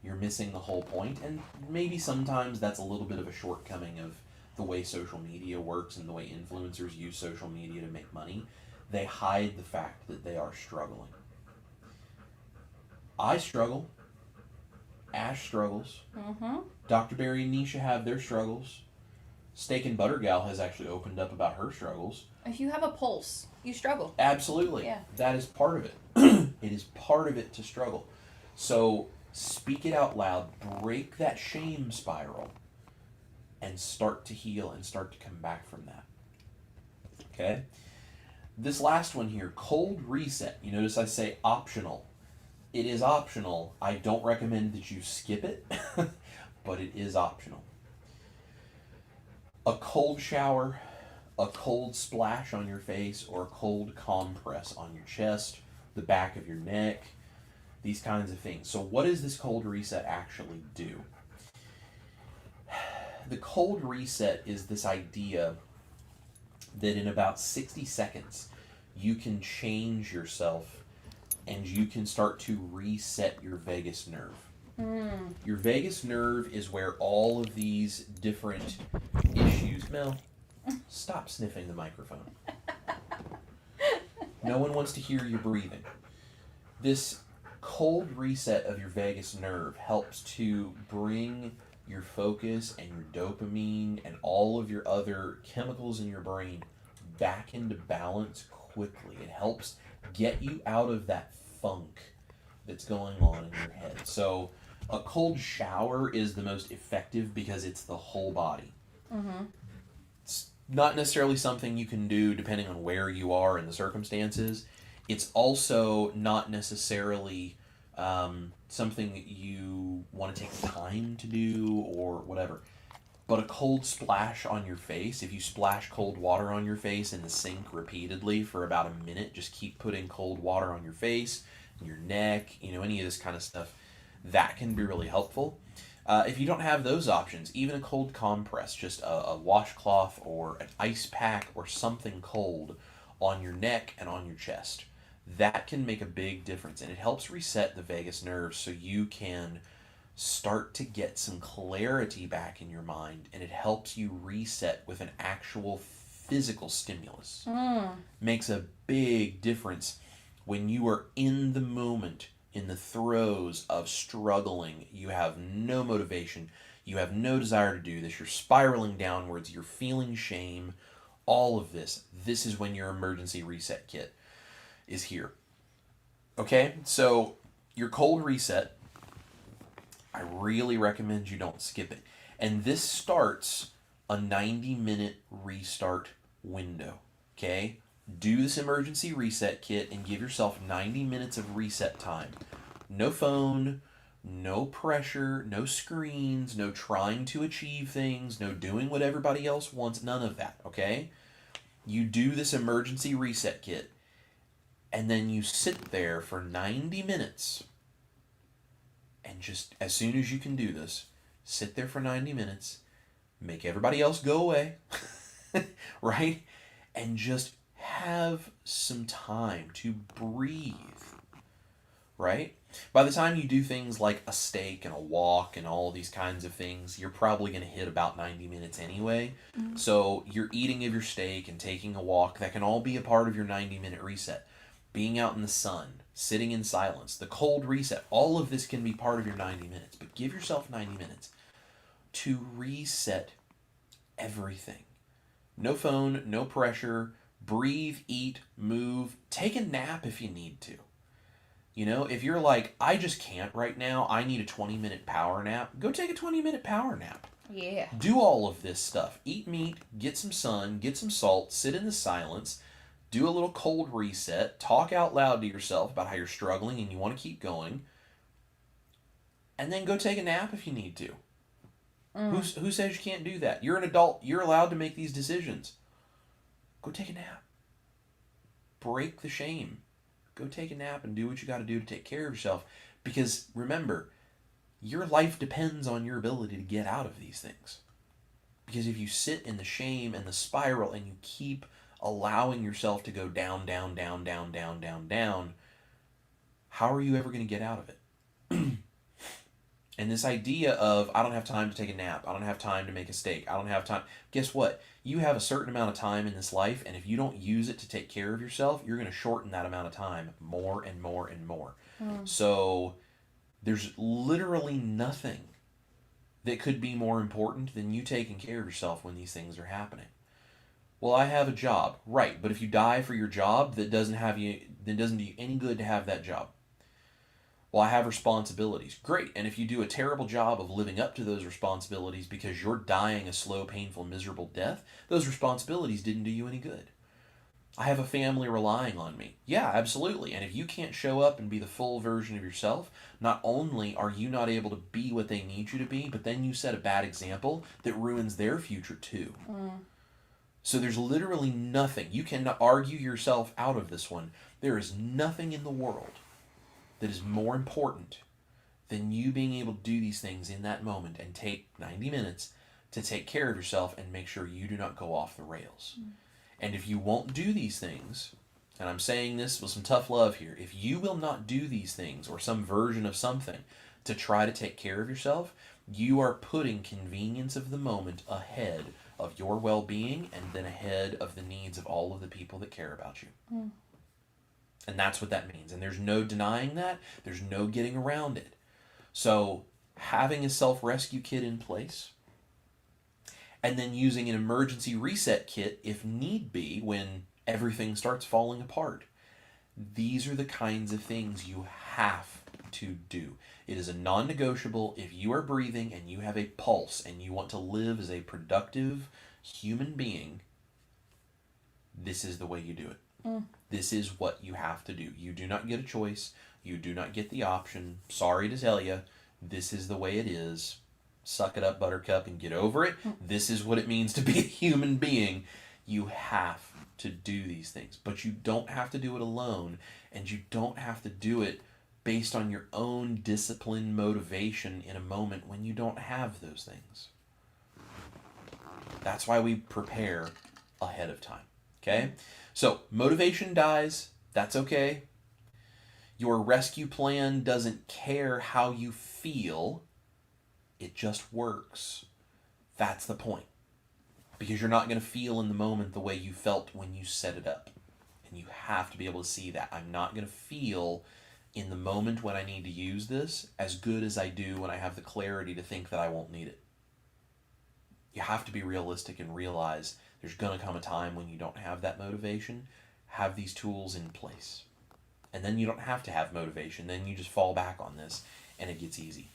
you're missing the whole point. And maybe sometimes that's a little bit of a shortcoming of the way social media works and the way influencers use social media to make money. They hide the fact that they are struggling. I struggle. Ash struggles. Dr. Barry and Nisha have their struggles. Steak and Butter Gal has actually opened up about her struggles. If you have a pulse, you struggle. Absolutely. Yeah. That is part of it. It is part of it to struggle. So speak it out loud. Break that shame spiral. And start to heal and start to come back from that. Okay? This last one here, cold reset. You notice I say optional. It is optional. I don't recommend that you skip it, but it is optional. A cold shower, a cold splash on your face, or a cold compress on your chest, the back of your neck, these kinds of things. So what does this cold reset actually do? The cold reset is this idea that in about 60 seconds, you can change yourself and you can start to reset your vagus nerve. Your vagus nerve is where all of these different issues... Mel, stop sniffing the microphone. No one wants to hear you breathing. This cold reset of your vagus nerve helps to bring your focus and your dopamine and all of your other chemicals in your brain back into balance quickly. It helps get you out of that funk that's going on in your head. So a cold shower is the most effective because it's the whole body. It's not necessarily something you can do depending on where you are in the circumstances. It's also not necessarily something that you want to take time to do or whatever. But a cold splash on your face, if you splash cold water on your face in the sink repeatedly for about a minute, just keep putting cold water on your face, your neck, any of this kind of stuff, that can be really helpful. If you don't have those options, even a cold compress, just a washcloth or an ice pack or something cold on your neck and on your chest, that can make a big difference. And it helps reset the vagus nerve so you can start to get some clarity back in your mind, and it helps you reset with an actual physical stimulus. Makes a big difference when you are in the moment, in the throes of struggling. You have no motivation. You have no desire to do this. You're spiraling downwards. You're feeling shame. All of this. This is when your emergency reset kit is here. Okay? So your cold reset, I really recommend you don't skip it. And this starts a 90-minute restart window. Okay? Do this emergency reset kit and give yourself 90 minutes of reset time. No phone, no pressure, no screens, no trying to achieve things, no doing what everybody else wants, none of that, okay? You do this emergency reset kit, and then you sit there for 90 minutes, and just as soon as you can do this, sit there for 90 minutes, make everybody else go away, right? And just have some time to breathe, right? By the time you do things like a steak and a walk and all these kinds of things, you're probably going to hit about 90 minutes anyway. Mm-hmm. So your eating of your steak and taking a walk, that can all be a part of your 90-minute reset. Being out in the sun, sitting in silence, the cold reset, all of this can be part of your 90 minutes. But give yourself 90 minutes to reset everything. No phone, no pressure, breathe, eat, move, take a nap if you need to. You know, if you're like, I just can't right now, I need a 20-minute power nap, go take a 20-minute power nap. Yeah. Do all of this stuff. Eat meat, get some sun, get some salt, sit in the silence, do a little cold reset, talk out loud to yourself about how you're struggling and you want to keep going, and then go take a nap if you need to. Who says you can't do that? You're an adult. You're allowed to make these decisions. Go take a nap. Break the shame. Go take a nap and do what you got to do to take care of yourself. Because remember, your life depends on your ability to get out of these things. Because if you sit in the shame and the spiral and you keep allowing yourself to go down, down, down, down, down, down, down, how are you ever going to get out of it? And this idea of, I don't have time to take a nap, I don't have time to make a steak, I don't have time. Guess what? You have a certain amount of time in this life, and if you don't use it to take care of yourself, you're going to shorten that amount of time more and more and more. So there's literally nothing that could be more important than you taking care of yourself when these things are happening. Well, I have a job. Right, but if you die for your job, that doesn't do you any good to have that job. Well, I have responsibilities. Great. And if you do a terrible job of living up to those responsibilities because you're dying a slow, painful, miserable death, those responsibilities didn't do you any good. I have a family relying on me. Yeah, absolutely. And if you can't show up and be the full version of yourself, not only are you not able to be what they need you to be, but then you set a bad example that ruins their future too. So there's literally nothing. You cannot argue yourself out of this one. There is nothing in the world that is more important than you being able to do these things in that moment and take 90 minutes to take care of yourself and make sure you do not go off the rails. And if you won't do these things, and I'm saying this with some tough love here, if you will not do these things or some version of something to try to take care of yourself, you are putting convenience of the moment ahead of your well-being and then ahead of the needs of all of the people that care about you. And that's what that means. And there's no denying that. There's no getting around it. So having a self-rescue kit in place and then using an emergency reset kit if need be when everything starts falling apart. These are the kinds of things you have to do. It is a non-negotiable. If you are breathing and you have a pulse and you want to live as a productive human being, this is the way you do it. This is what you have to do. You do not get a choice. You do not get the option. Sorry to tell you, this is the way it is. Suck it up, buttercup, and get over it. This is what it means to be a human being. You have to do these things. But you don't have to do it alone, and you don't have to do it based on your own discipline, motivation in a moment when you don't have those things. That's why we prepare ahead of time. Okay? So, motivation dies. That's okay. Your rescue plan doesn't care how you feel. It just works. That's the point. Because you're not going to feel in the moment the way you felt when you set it up. And you have to be able to see that. I'm not going to feel in the moment when I need to use this as good as I do when I have the clarity to think that I won't need it. You have to be realistic and realize there's going to come a time when you don't have that motivation. Have these tools in place. And then you don't have to have motivation. Then you just fall back on this and it gets easy.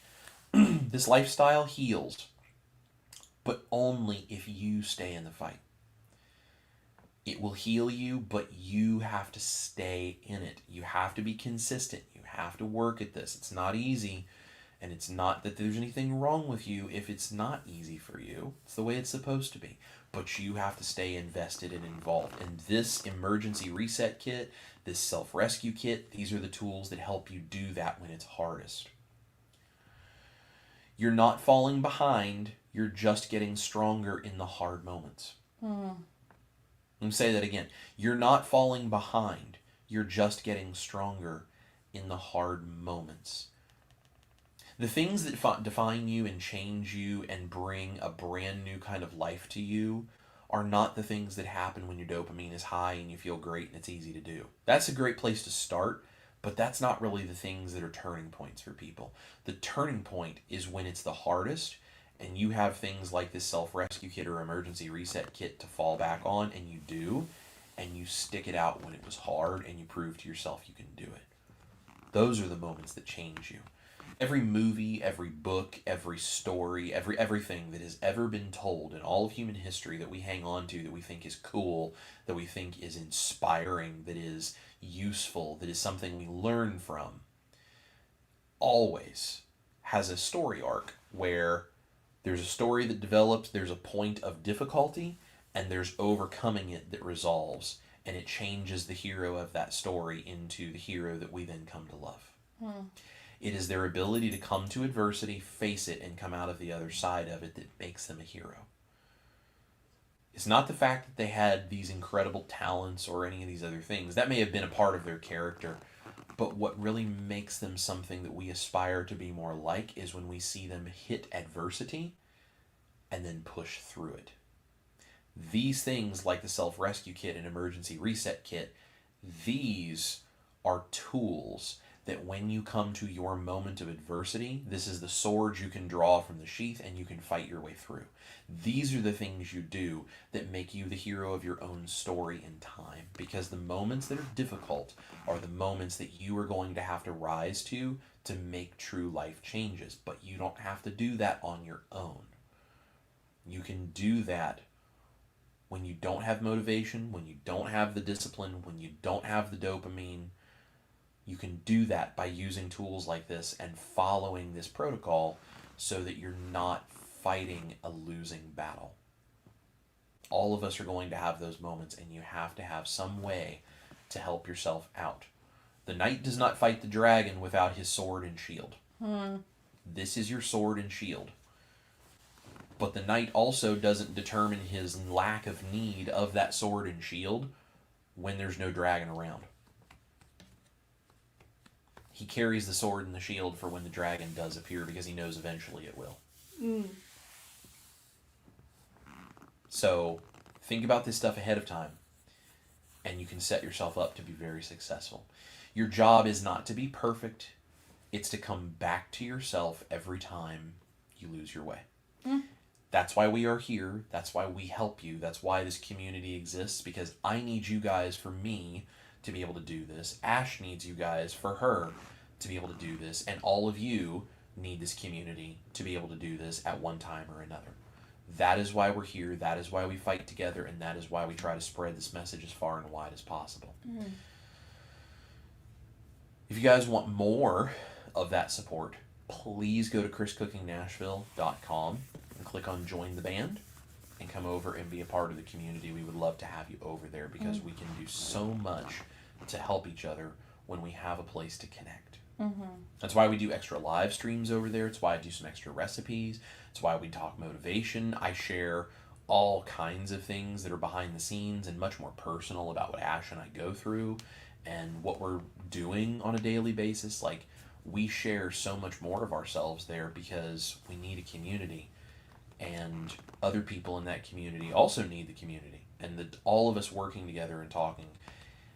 This lifestyle heals, but only if you stay in the fight. It will heal you, but you have to stay in it. You have to be consistent. You have to work at this. It's not easy, and it's not that there's anything wrong with you if it's not easy for you. It's the way it's supposed to be. But you have to stay invested and involved. And this emergency reset kit, this self-rescue kit, these are the tools that help you do that when it's hardest. You're not falling behind. You're just getting stronger in the hard moments. Let me say that again. You're not falling behind. You're just getting stronger in the hard moments. The things that define you and change you and bring a brand new kind of life to you are not the things that happen when your dopamine is high and you feel great and it's easy to do. That's a great place to start, but that's not really the things that are turning points for people. The turning point is when it's the hardest and you have things like this self-rescue kit or emergency reset kit to fall back on, and you do, and you stick it out when it was hard, and you prove to yourself you can do it. Those are the moments that change you. Every movie, every book, every story, everything that has ever been told in all of human history that we hang on to, that we think is cool, that we think is inspiring, that is useful, that is something we learn from, always has a story arc where there's a story that develops, there's a point of difficulty, and there's overcoming it that resolves, and it changes the hero of that story into the hero that we then come to love. It is their ability to come to adversity, face it, and come out of the other side of it that makes them a hero. It's not the fact that they had these incredible talents or any of these other things. That may have been a part of their character, but what really makes them something that we aspire to be more like is when we see them hit adversity and then push through it. These things, like the self-rescue kit and emergency reset kit, these are tools that when you come to your moment of adversity, this is the sword you can draw from the sheath and you can fight your way through. These are the things you do that make you the hero of your own story in time, because the moments that are difficult are the moments that you are going to have to rise to make true life changes. But you don't have to do that on your own. You can do that when you don't have motivation, when you don't have the discipline, when you don't have the dopamine. You can do that by using tools like this and following this protocol so that you're not fighting a losing battle. All of us are going to have those moments, and you have to have some way to help yourself out. The knight does not fight the dragon without his sword and shield. This is your sword and shield. But the knight also doesn't determine his lack of need of that sword and shield when there's no dragon around. He carries the sword and the shield for when the dragon does appear, because he knows eventually it will. So think about this stuff ahead of time, and you can set yourself up to be very successful. Your job is not to be perfect. It's to come back to yourself every time you lose your way. That's why we are here. That's why we help you. That's why this community exists, because I need you guys for me to be able to do this. Ash needs you guys for her to be able to do this. And all of you need this community to be able to do this at one time or another. That is why we're here. That is why we fight together. And that is why we try to spread this message as far and wide as possible. If you guys want more of that support, please go to chriscookingnashville.com and click on Join the Band and come over and be a part of the community. We would love to have you over there, because we can do so much to help each other when we have a place to connect. That's why we do extra live streams over there. It's why I do some extra recipes. It's why we talk motivation. I share all kinds of things that are behind the scenes and much more personal about what Ash and I go through and what we're doing on a daily basis. Like, we share so much more of ourselves there because we need a community, and other people in that community also need the community. And all of us working together and talking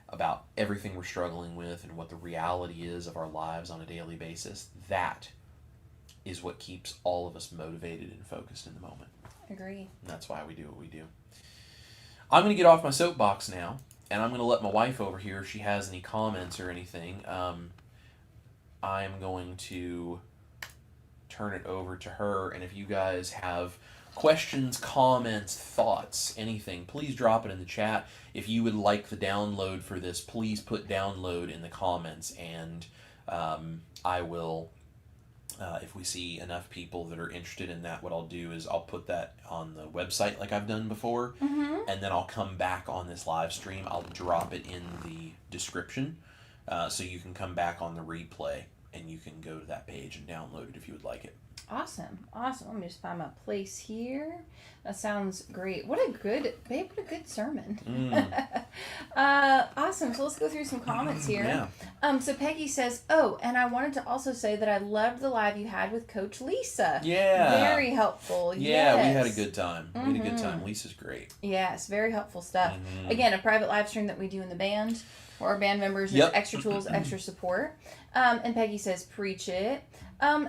about everything we're struggling with and what the reality is of our lives on a daily basis, that is what keeps all of us motivated and focused in the moment. Agree. And that's why we do what we do. I'm going to get off my soapbox now, and I'm going to let my wife over here, if she has any comments or anything, I'm going to turn it over to her. And if you guys have questions, comments, thoughts, anything, please drop it in the chat. If you would like the download for this, please put download in the comments, and I will, if we see enough people that are interested in that, what I'll do is I'll put that on the website like I've done before, and then I'll come back on this live stream. I'll drop it in the description, so you can come back on the replay and you can go to that page and download it if you would like it. Awesome. Let me just find my place here. That sounds great. What a good sermon. Awesome. So let's go through some comments here. Yeah. So Peggy says, oh, and I wanted to also say that I loved the live you had with Coach Lisa. Yeah. Very helpful. Yeah, yes. we had a good time. We had a good time. Lisa's great. Yes, very helpful stuff. Again, a private live stream that we do in the band. For our band members, there's extra tools, extra support. And Peggy says, preach it.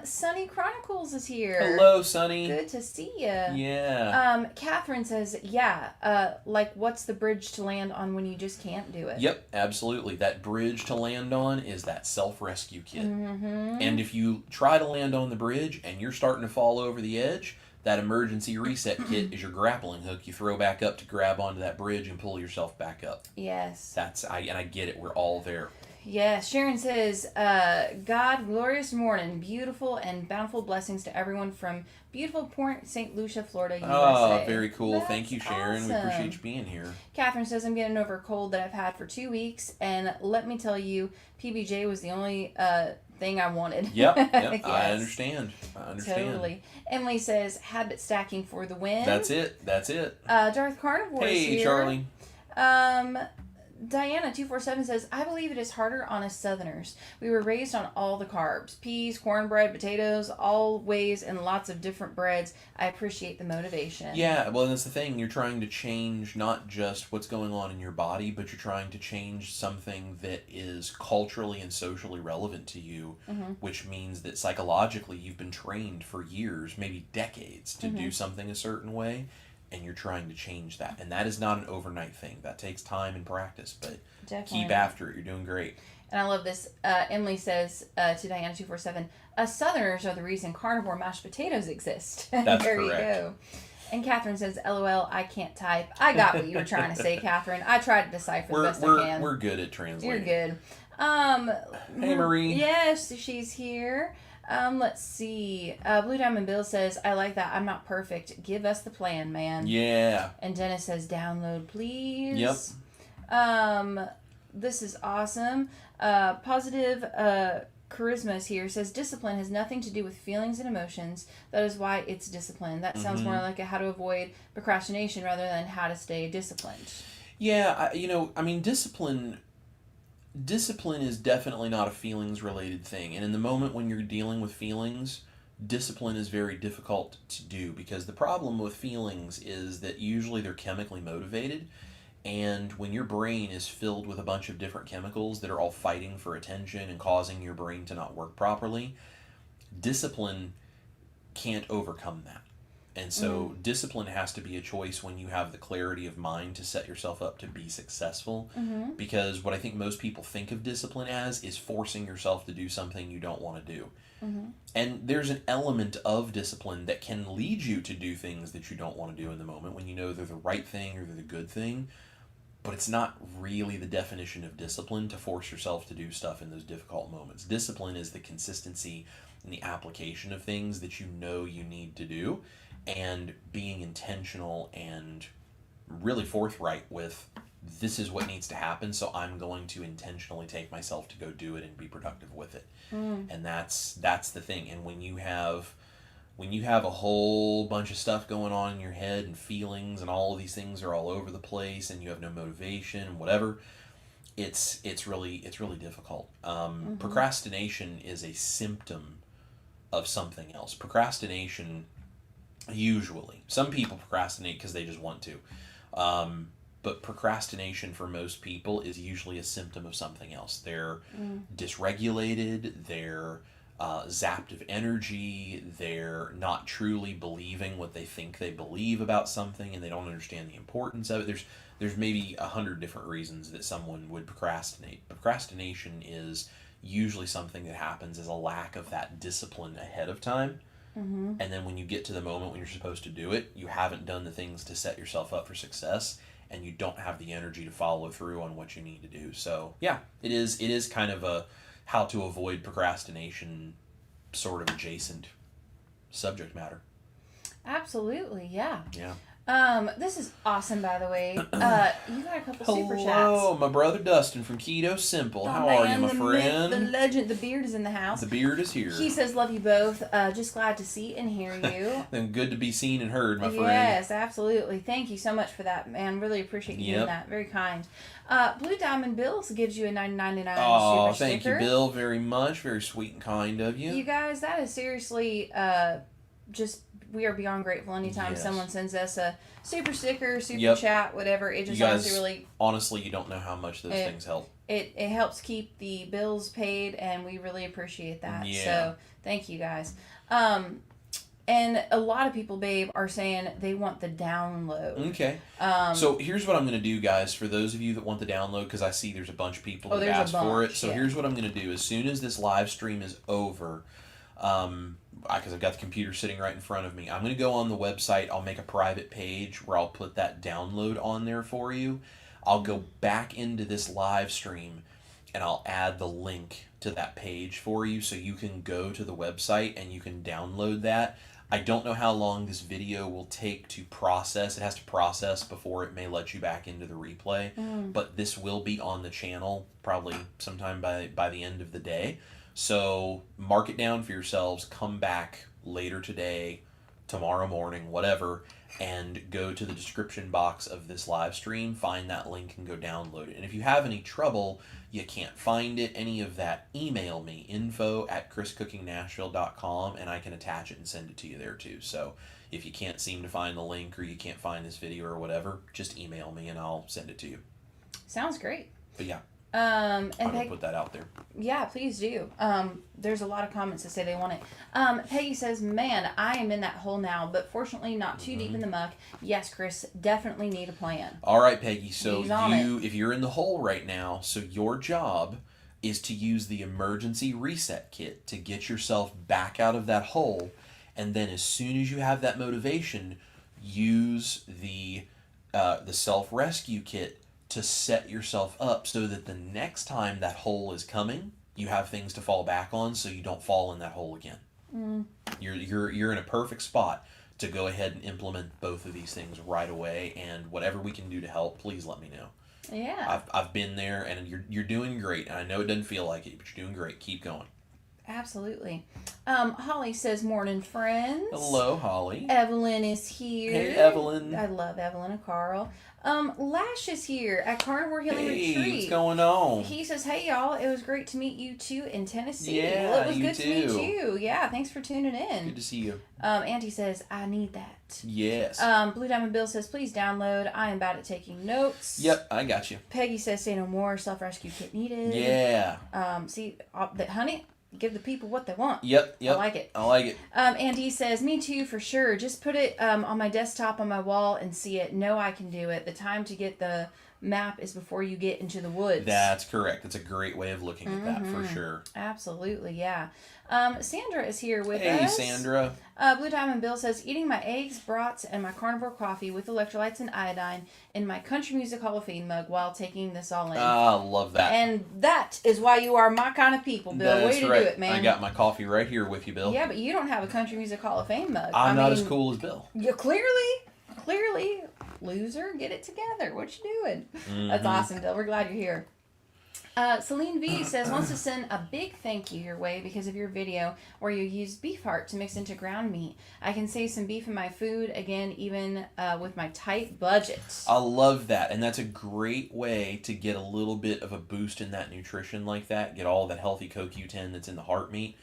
Sunny Chronicles is here. Hello, Sunny. Good to see you. Yeah. Catherine says, like what's the bridge to land on when you just can't do it? Yep, absolutely. That bridge to land on is that self-rescue kit. And if you try to land on the bridge and you're starting to fall over the edge, that emergency reset kit is your grappling hook. You throw back up to grab onto that bridge and pull yourself back up. Yes. I get it. We're all there. Yes. Sharon says, God, glorious morning. Beautiful and bountiful blessings to everyone from beautiful Port St. Lucia, Florida, USA. Oh, very cool. That's Thank you, Sharon. awesome. We appreciate you being here. Catherine says, I'm getting over a cold that I've had for 2 weeks. And let me tell you, PBJ was the only thing I wanted. Yep. Yes. I understand. Totally. Emily says, habit stacking for the win. That's it. Darth Carnivore is here. Hey, Charlie. Diana 247 says, I believe it is harder on us Southerners. We were raised on all the carbs, peas, cornbread, potatoes, all ways and lots of different breads. I appreciate the motivation. Yeah, well, that's the thing. You're trying to change not just what's going on in your body, but you're trying to change something that is culturally and socially relevant to you, which means that psychologically you've been trained for years, maybe decades, to do something a certain way. And you're trying to change that. And that is not an overnight thing. That takes time and practice, but keep after it. You're doing great. And I love this. Emily says to Diana 247, us Southerners are the reason carnivore mashed potatoes exist. That's there correct. you go. And Catherine says, LOL, I can't type. I got what you were trying to say, Catherine. I tried to decipher the best I can. We're good at translating. You're good. Hey, Marie. Yes, she's here. Let's see. Blue Diamond Bill says, I like that. I'm not perfect. Give us the plan, man. Yeah. And Dennis says, download, please. Yep. This is awesome. Positive Charisma is here. Says, discipline has nothing to do with feelings and emotions. That is why it's discipline. That sounds more like a how to avoid procrastination rather than how to stay disciplined. Yeah, Discipline is definitely not a feelings-related thing. And in the moment when you're dealing with feelings, discipline is very difficult to do, because the problem with feelings is that usually they're chemically motivated. And when your brain is filled with a bunch of different chemicals that are all fighting for attention and causing your brain to not work properly, discipline can't overcome that. And so discipline has to be a choice when you have the clarity of mind to set yourself up to be successful. Because what I think most people think of discipline as is forcing yourself to do something you don't want to do. And there's an element of discipline that can lead you to do things that you don't want to do in the moment when you know they're the right thing or they're the good thing. But it's not really the definition of discipline to force yourself to do stuff in those difficult moments. Discipline is the consistency and the application of things that you know you need to do, and being intentional and really forthright with, this is what needs to happen, so I'm going to intentionally take myself to go do it and be productive with it. And that's the thing. And when you have a whole bunch of stuff going on in your head and feelings and all of these things are all over the place and you have no motivation and whatever, it's really difficult. Procrastination is a symptom of something else. Procrastination, usually, some people procrastinate because they just want to, but procrastination for most people is usually a symptom of something else. They're dysregulated, they're zapped of energy. They're not truly believing what they think they believe about something, and they don't understand the importance of it. There's maybe 100 different reasons that someone would procrastinate. Procrastination is usually something that happens as a lack of that discipline ahead of time. And then when you get to the moment when you're supposed to do it, you haven't done the things to set yourself up for success, and you don't have the energy to follow through on what you need to do. So yeah, it is kind of a how to avoid procrastination sort of adjacent subject matter. Absolutely, yeah. Yeah. This is awesome, by the way. You got a couple super chats. Hello, my brother Dustin from Keto Simple. Oh, How are you, man, my the friend? myth, the legend, the beard is in the house. The beard is here. He says, love you both. Just glad to see and hear you. Then good to be seen and heard, my friend. Yes, absolutely. Thank you so much for that, man. Really appreciate you doing that. Very kind. Blue Diamond Bills gives you a $9.99 Oh, super thank sticker. you, Bill, very much. Very sweet and kind of you. You guys, that is seriously just, we are beyond grateful anytime someone sends us a super sticker, super chat, whatever. It just honestly, you don't know how much those things help. It helps keep the bills paid, and we really appreciate that. Yeah. So thank you guys. And a lot of people, babe, are saying they want the download. Okay. So here's what I'm going to do, guys, for those of you that want the download, because I see there's a bunch of people that asked for it. So here's what I'm going to do. As soon as this live stream is over, because I've got the computer sitting right in front of me, I'm going to go on the website. I'll make a private page where I'll put that download on there for you. I'll go back into this live stream, and I'll add the link to that page for you so you can go to the website and you can download that. I don't know how long this video will take to process. It has to process before it may let you back into the replay. But this will be on the channel probably sometime by the end of the day. So mark it down for yourselves. Come back later today, tomorrow morning, whatever, and go to the description box of this live stream, find that link, and go download it. And if you have any trouble, you can't find it, any of that, email me, info@chriscookingnashville.com, and I can attach it and send it to you there too. So if you can't seem to find the link or you can't find this video or whatever, just email me and I'll send it to you. Sounds great. But yeah. And I'm going to put that out there. Yeah, please do. There's a lot of comments that say they want it. Peggy says, man, I am in that hole now, but fortunately not too deep in the muck. Yes, Chris, definitely need a plan. All right, Peggy. So if you're in the hole right now, so your job is to use the emergency reset kit to get yourself back out of that hole. And then as soon as you have that motivation, use the self-rescue kit to set yourself up so that the next time that hole is coming, you have things to fall back on so you don't fall in that hole again. You're in a perfect spot to go ahead and implement both of these things right away, and whatever we can do to help, please let me know. Yeah. I've been there, and you're doing great, and I know it doesn't feel like it, but you're doing great. Keep going. Absolutely. Holly says, morning, friends. Hello, Holly. Evelyn is here. Hey, Evelyn. I love Evelyn and Carl. Lash is here at Carnivore Healing Retreat. Hey, what's going on? He says, hey, y'all, it was great to meet you, too, in Tennessee. Yeah, well, it was you good too. to meet you. Yeah, thanks for tuning in. Good to see you. Auntie says, I need that. Yes. Blue Diamond Bill says, please download. I am bad at taking notes. Yep, I got you. Peggy says, say no more. Self-rescue kit needed. Yeah. Honey, give the people what they want. Yep. I like it. Andy says, me too, for sure. Just put it on my desktop on my wall and see it. No, I can do it. The time to get the map is before you get into the woods. That's correct. That's a great way of looking at that, for sure. Absolutely, yeah. Sandra is here with us. Hey, Sandra. Blue Diamond Bill says, eating my eggs, brats, and my carnivore coffee with electrolytes and iodine in my Country Music Hall of Fame mug while taking this all in. I love that. And that is why you are my kind of people, Bill. That's Way to right. do it, man. I got my coffee right here with you, Bill. Yeah, but you don't have a Country Music Hall of Fame mug. I'm not as cool as Bill. You clearly, loser, get it together. What you doing? That's awesome, Bill. We're glad you're here. Celine V says, wants to send a big thank you your way because of your video where you used beef heart to mix into ground meat. I can save some beef in my food, again, even with my tight budget. I love that, and that's a great way to get a little bit of a boost in that nutrition like that, get all that healthy CoQ10 that's in the heart meat.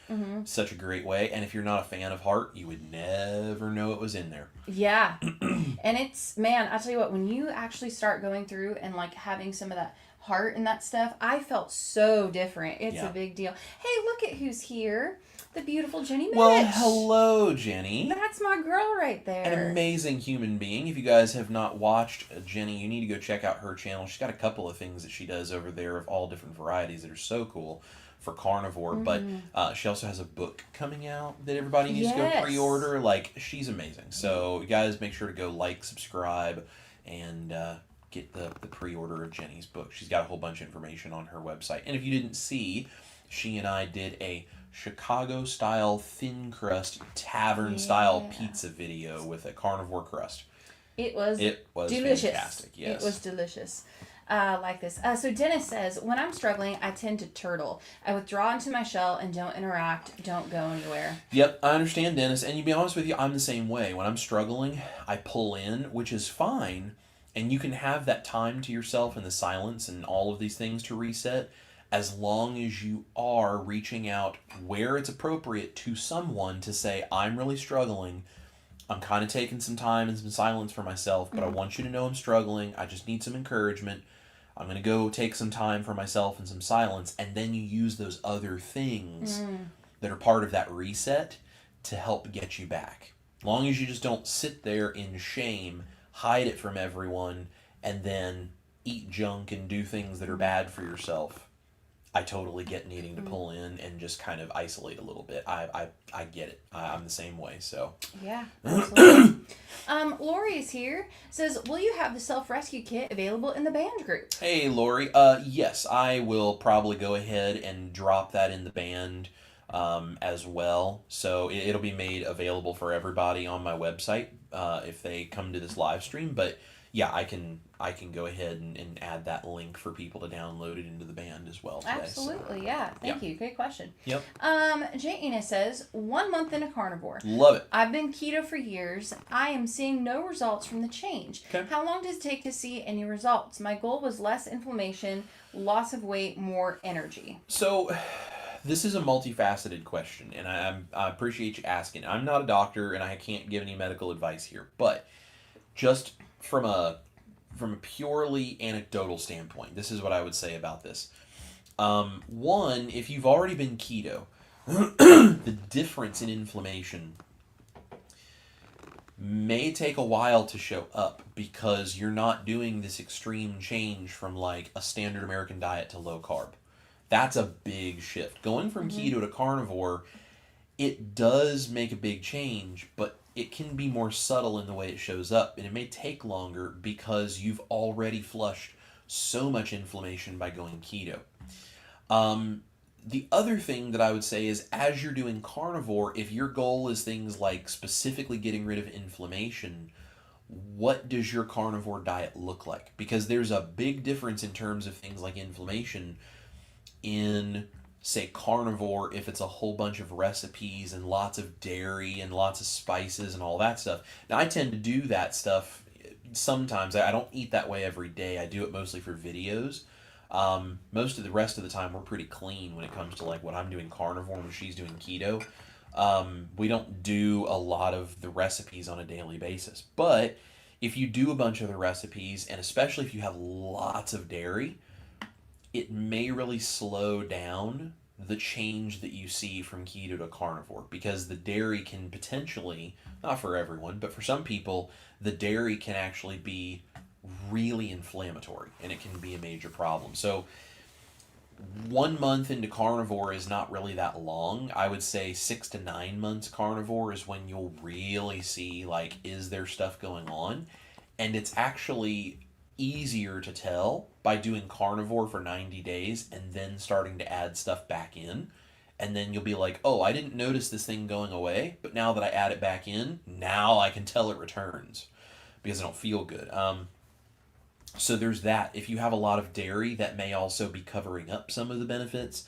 Such a great way, and if you're not a fan of heart, you would never know it was in there. Yeah, and it's, man, I'll tell you what, when you actually start going through and like having some of that heart and that stuff, I felt so different. It's Yeah. a big deal. Hey, look at who's here. The beautiful Jenny Mitch. Well, hello, Jenny. That's my girl right there. An amazing human being. If you guys have not watched Jenny, you need to go check out her channel. She's got a couple of things that she does over there of all different varieties that are so cool for carnivore. But she also has a book coming out that everybody needs to go pre-order. Like, she's amazing. So you guys make sure to go like, subscribe, and get the pre-order of Jenny's book. She's got a whole bunch of information on her website. And if you didn't see, she and I did a Chicago-style thin crust, tavern-style pizza video with a carnivore crust. It was delicious. Fantastic. Yes. It was delicious. Like this. So Dennis says, when I'm struggling, I tend to turtle. I withdraw into my shell and don't interact, don't go anywhere. Yep, I understand, Dennis. And to be honest with you, I'm the same way. When I'm struggling, I pull in, which is fine. And you can have that time to yourself in the silence and all of these things to reset, as long as you are reaching out where it's appropriate to someone to say, I'm really struggling. I'm kind of taking some time and some silence for myself, but I want you to know I'm struggling. I just need some encouragement. I'm going to go take some time for myself and some silence. And then you use those other things that are part of that reset to help get you back. As long as you just don't sit there in shame, hide it from everyone, and then eat junk and do things that are bad for yourself. I totally get needing to pull in and just kind of isolate a little bit. I get it. I'm the same way, so. Yeah, absolutely. Lori is here. Says, will you have the self-rescue kit available in the band group? Hey, Lori. Yes, I will probably go ahead and drop that in the band as well. So it'll be made available for everybody on my website if they come to this live stream. But yeah, I can go ahead and add that link for people to download it into the band as well today. Absolutely, so. yeah. Thank you. Great question. Yep. Jane says, 1 month into carnivore. Love it. I've been keto for years. I am seeing no results from the change. Okay. How long does it take to see any results? My goal was less inflammation, loss of weight, more energy. So this is a multifaceted question, and I appreciate you asking. I'm not a doctor, and I can't give any medical advice here, but just from a purely anecdotal standpoint, this is what I would say about this. One, if you've already been keto, the difference in inflammation may take a while to show up because you're not doing this extreme change from like a standard American diet to low carb. That's a big shift. Going from keto to carnivore, it does make a big change, but it can be more subtle in the way it shows up, and it may take longer because you've already flushed so much inflammation by going keto. The other thing that I would say is, as you're doing carnivore, if your goal is things like specifically getting rid of inflammation, what does your carnivore diet look like? Because there's a big difference in terms of things like inflammation in, say, carnivore, if it's a whole bunch of recipes and lots of dairy and lots of spices and all that stuff. Now, I tend to do that stuff sometimes. I don't eat that way every day. I do it mostly for videos. Most of the rest of the time, we're pretty clean when it comes to like what I'm doing carnivore and she's doing keto. We don't do a lot of the recipes on a daily basis. But if you do a bunch of the recipes, and especially if you have lots of dairy, it may really slow down the change that you see from keto to carnivore, because the dairy can potentially, not for everyone, but for some people, the dairy can actually be really inflammatory, and it can be a major problem. So 1 month into carnivore is not really that long. I would say 6 to 9 months carnivore is when you'll really see, like, is there stuff going on? And it's actually easier to tell by doing carnivore for 90 days and then starting to add stuff back in. And then you'll be like, oh, I didn't notice this thing going away, but now that I add it back in, now I can tell it returns because I don't feel good. So there's that. If you have a lot of dairy, that may also be covering up some of the benefits.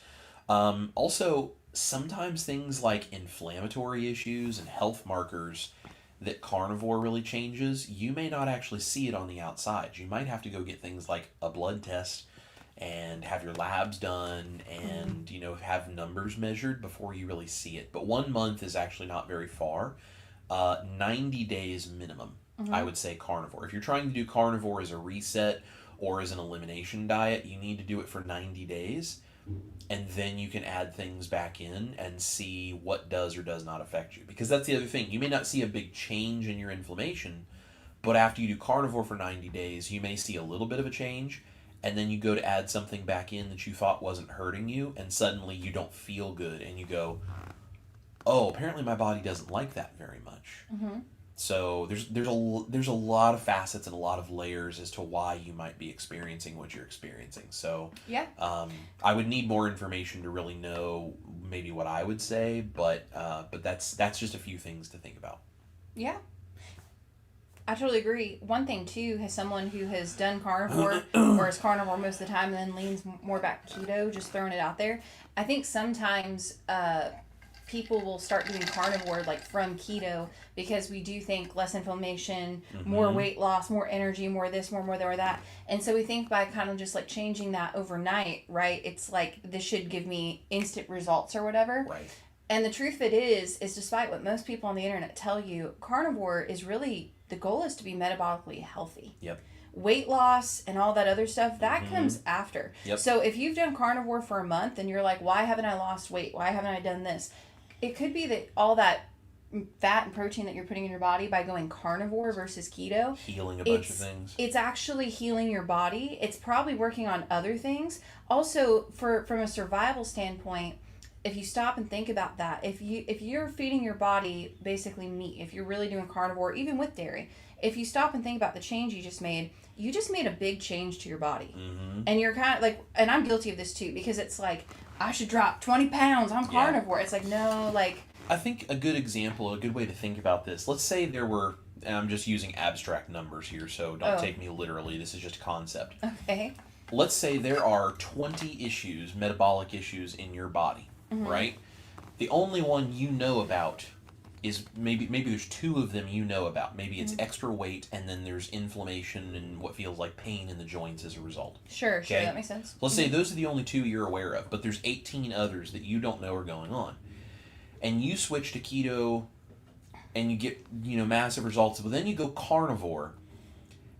Also, sometimes things like inflammatory issues and health markers that carnivore really changes, you may not actually see it on the outside. You might have to go get things like a blood test and have your labs done and, have numbers measured before you really see it. But 1 month is actually not very far. 90 days minimum, I would say carnivore. If you're trying to do carnivore as a reset, or as an elimination diet, you need to do it for 90 days. And then you can add things back in and see what does or does not affect you. Because that's the other thing. You may not see a big change in your inflammation, but after you do carnivore for 90 days, you may see a little bit of a change, and then you go to add something back in that you thought wasn't hurting you, and suddenly you don't feel good, and you go, oh, apparently my body doesn't like that very much. Mm-hmm. So there's a lot of facets and a lot of layers as to why you might be experiencing what you're experiencing. So yeah, I would need more information to really know maybe what I would say, but that's just a few things to think about. Yeah. I totally agree. One thing too, as someone who has done carnivore or is carnivore most of the time and then leans more back keto, just throwing it out there, I think sometimes people will start doing carnivore like from keto because we do think less inflammation, more weight loss, more energy, more this, more that. And so we think by kind of just like changing that overnight, right? It's like this should give me instant results or whatever. Right. And the truth of it is despite what most people on the internet tell you, carnivore is really, the goal is to be metabolically healthy. Yep. Weight loss and all that other stuff, that comes after. Yep. So if you've done carnivore for a month and you're like, why haven't I lost weight? Why haven't I done this? It could be that all that fat and protein that you're putting in your body by going carnivore versus keto, healing a bunch of things. It's actually healing your body. It's probably working on other things. Also, from a survival standpoint, if you stop and think about that, if you're feeding your body basically meat, if you're really doing carnivore, even with dairy, if you stop and think about the change you just made a big change to your body. Mm-hmm. And you're kind of like, and I'm guilty of this too, because it's like, I should drop 20 pounds, I'm carnivore. It's like, no, like... I think a good example, a good way to think about this, let's say there were, and I'm just using abstract numbers here, so don't take me literally, this is just a concept. Okay. Let's say there are 20 issues, metabolic issues in your body, right? The only one you know about is maybe there's 2 of them you know about. Maybe it's extra weight, and then there's inflammation and what feels like pain in the joints as a result. Sure, that makes sense. Let's say those are the only 2 you're aware of, but there's 18 others that you don't know are going on. And you switch to keto, and you get, massive results, but then you go carnivore,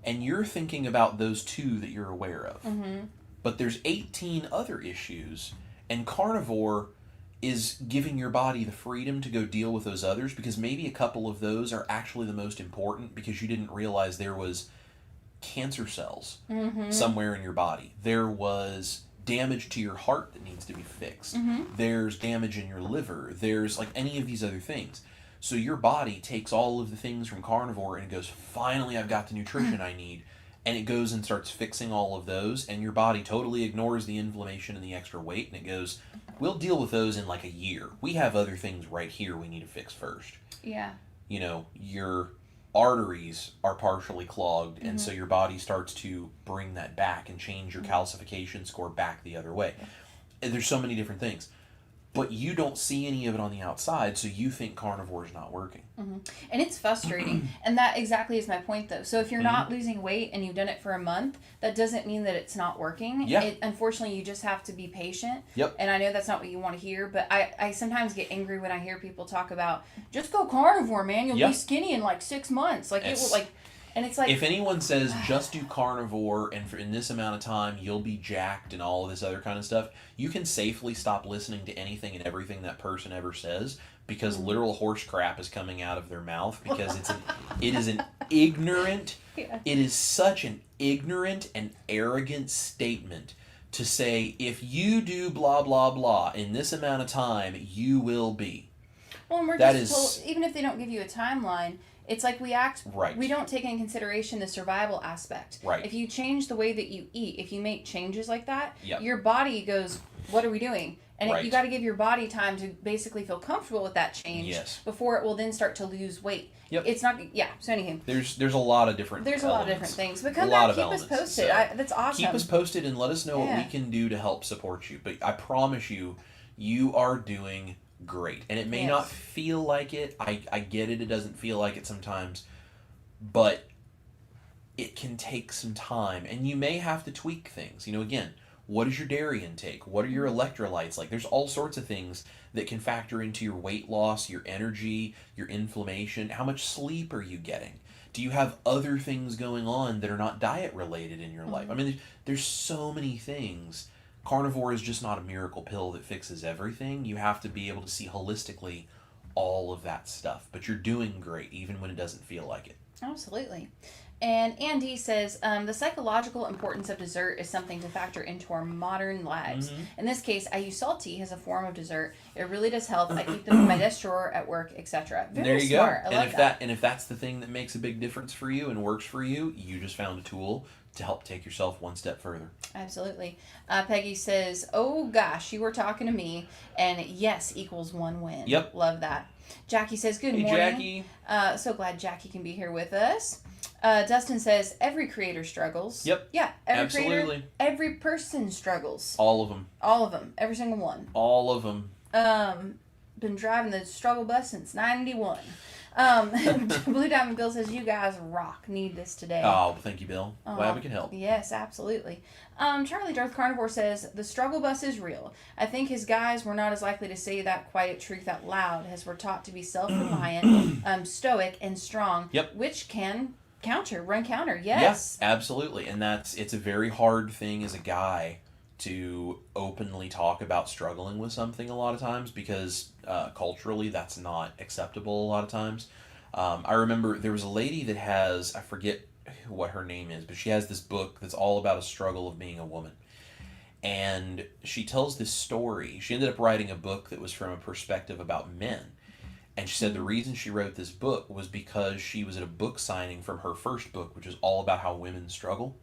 and you're thinking about those 2 that you're aware of. Mm-hmm. But there's 18 other issues, and carnivore is giving your body the freedom to go deal with those others, because maybe a couple of those are actually the most important because you didn't realize there was cancer cells somewhere in your body. There was damage to your heart that needs to be fixed. There's damage in your liver. There's like any of these other things. So your body takes all of the things from carnivore and it goes, finally I've got the nutrition I need. And it goes and starts fixing all of those, and your body totally ignores the inflammation and the extra weight, and it goes, we'll deal with those in like a year. We have other things right here we need to fix first. Yeah. Your arteries are partially clogged, and so your body starts to bring that back and change your calcification score back the other way. And there's so many different things. But you don't see any of it on the outside, so you think carnivore is not working. And it's frustrating. And that exactly is my point, though. So if you're not losing weight and you've done it for a month, that doesn't mean that it's not working. Yeah. Unfortunately, you just have to be patient. Yep. And I know that's not what you want to hear, but I sometimes get angry when I hear people talk about, just go carnivore, man. You'll be skinny in like 6 months. Like, it will, like... And it's like, if anyone says just do carnivore and in this amount of time you'll be jacked and all of this other kind of stuff, you can safely stop listening to anything and everything that person ever says, because literal horse crap is coming out of their mouth, because it is an ignorant, it is such an ignorant and arrogant statement to say, if you do blah blah blah in this amount of time you will be. Well, and we're just told, even if they don't give you a timeline, it's like we don't take into consideration the survival aspect. Right. If you change the way that you eat, if you make changes like that, Yep. your body goes, what are we doing? And you got to give your body time to basically feel comfortable with that change before it will then start to lose weight. Yep. It's not, so anywho. There's a lot of different There's elements. a lot of different things. But come back, keep us posted. So That's awesome. keep us posted and let us know what we can do to help support you. But I promise you, you are doing great. And it may not feel like it. I get it. It doesn't feel like it sometimes. But it can take some time. And you may have to tweak things. Again, what is your dairy intake? What are your electrolytes like? There's all sorts of things that can factor into your weight loss, your energy, your inflammation. How much sleep are you getting? Do you have other things going on that are not diet related in your life? I mean, there's so many things. Carnivore is just not a miracle pill that fixes everything. You have to be able to see holistically all of that stuff. But you're doing great, even when it doesn't feel like it. Absolutely. And Andy says, the psychological importance of dessert is something to factor into our modern lives. In this case, I use salty as a form of dessert. It really does help. I keep them in my desk drawer at work, etc. Very there you smart. go. I love that. And if that's the thing that makes a big difference for you and works for you, you just found a tool to help take yourself one step further. Absolutely. Peggy says, oh gosh, you were talking to me, and yes equals one win. Yep. Love that. Jackie says, good morning. Jackie. So glad Jackie can be here with us. Dustin says, every creator struggles. Yep. Yeah, every Absolutely. creator, every person struggles. All of them. All of them. Every single one. All of them. Been driving the struggle bus since 91. Blue Diamond Bill says, you guys rock. Need this today. Oh, thank you, Bill. Glad we can help. Yes, absolutely. Charlie Darth Carnivore says, the struggle bus is real. I think his guys were not as likely to say that quiet truth out loud as we're taught to be self-reliant, stoic, and strong, which can run counter. Yes. Yeah, absolutely. And it's a very hard thing as a guy to openly talk about struggling with something a lot of times because culturally that's not acceptable a lot of times. I remember there was a lady that has, I forget what her name is, but she has this book that's all about a struggle of being a woman. And she tells this story. She ended up writing a book that was from a perspective about men. And she said the reason she wrote this book was because she was at a book signing from her first book, which is all about how women struggle.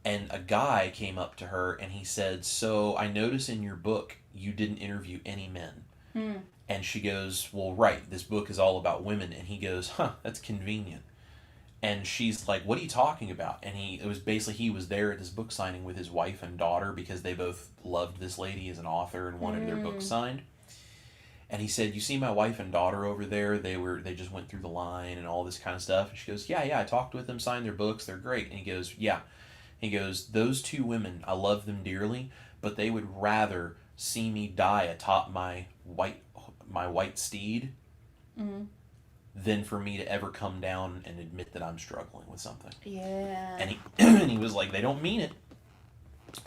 And a guy came up to her and he said, so I notice in your book you didn't interview any men. And she goes, well, right, this book is all about women. And he goes, that's convenient. And she's like, what are you talking about? And he was there at this book signing with his wife and daughter because they both loved this lady as an author and wanted their book signed. And he said, you see my wife and daughter over there? They just went through the line and all this kind of stuff. And she goes, yeah, I talked with them, signed their books, they're great. And he goes, yeah. He goes, those two women, I love them dearly, but they would rather see me die atop my white steed than for me to ever come down and admit that I'm struggling with something. Yeah. And he was like, they don't mean it,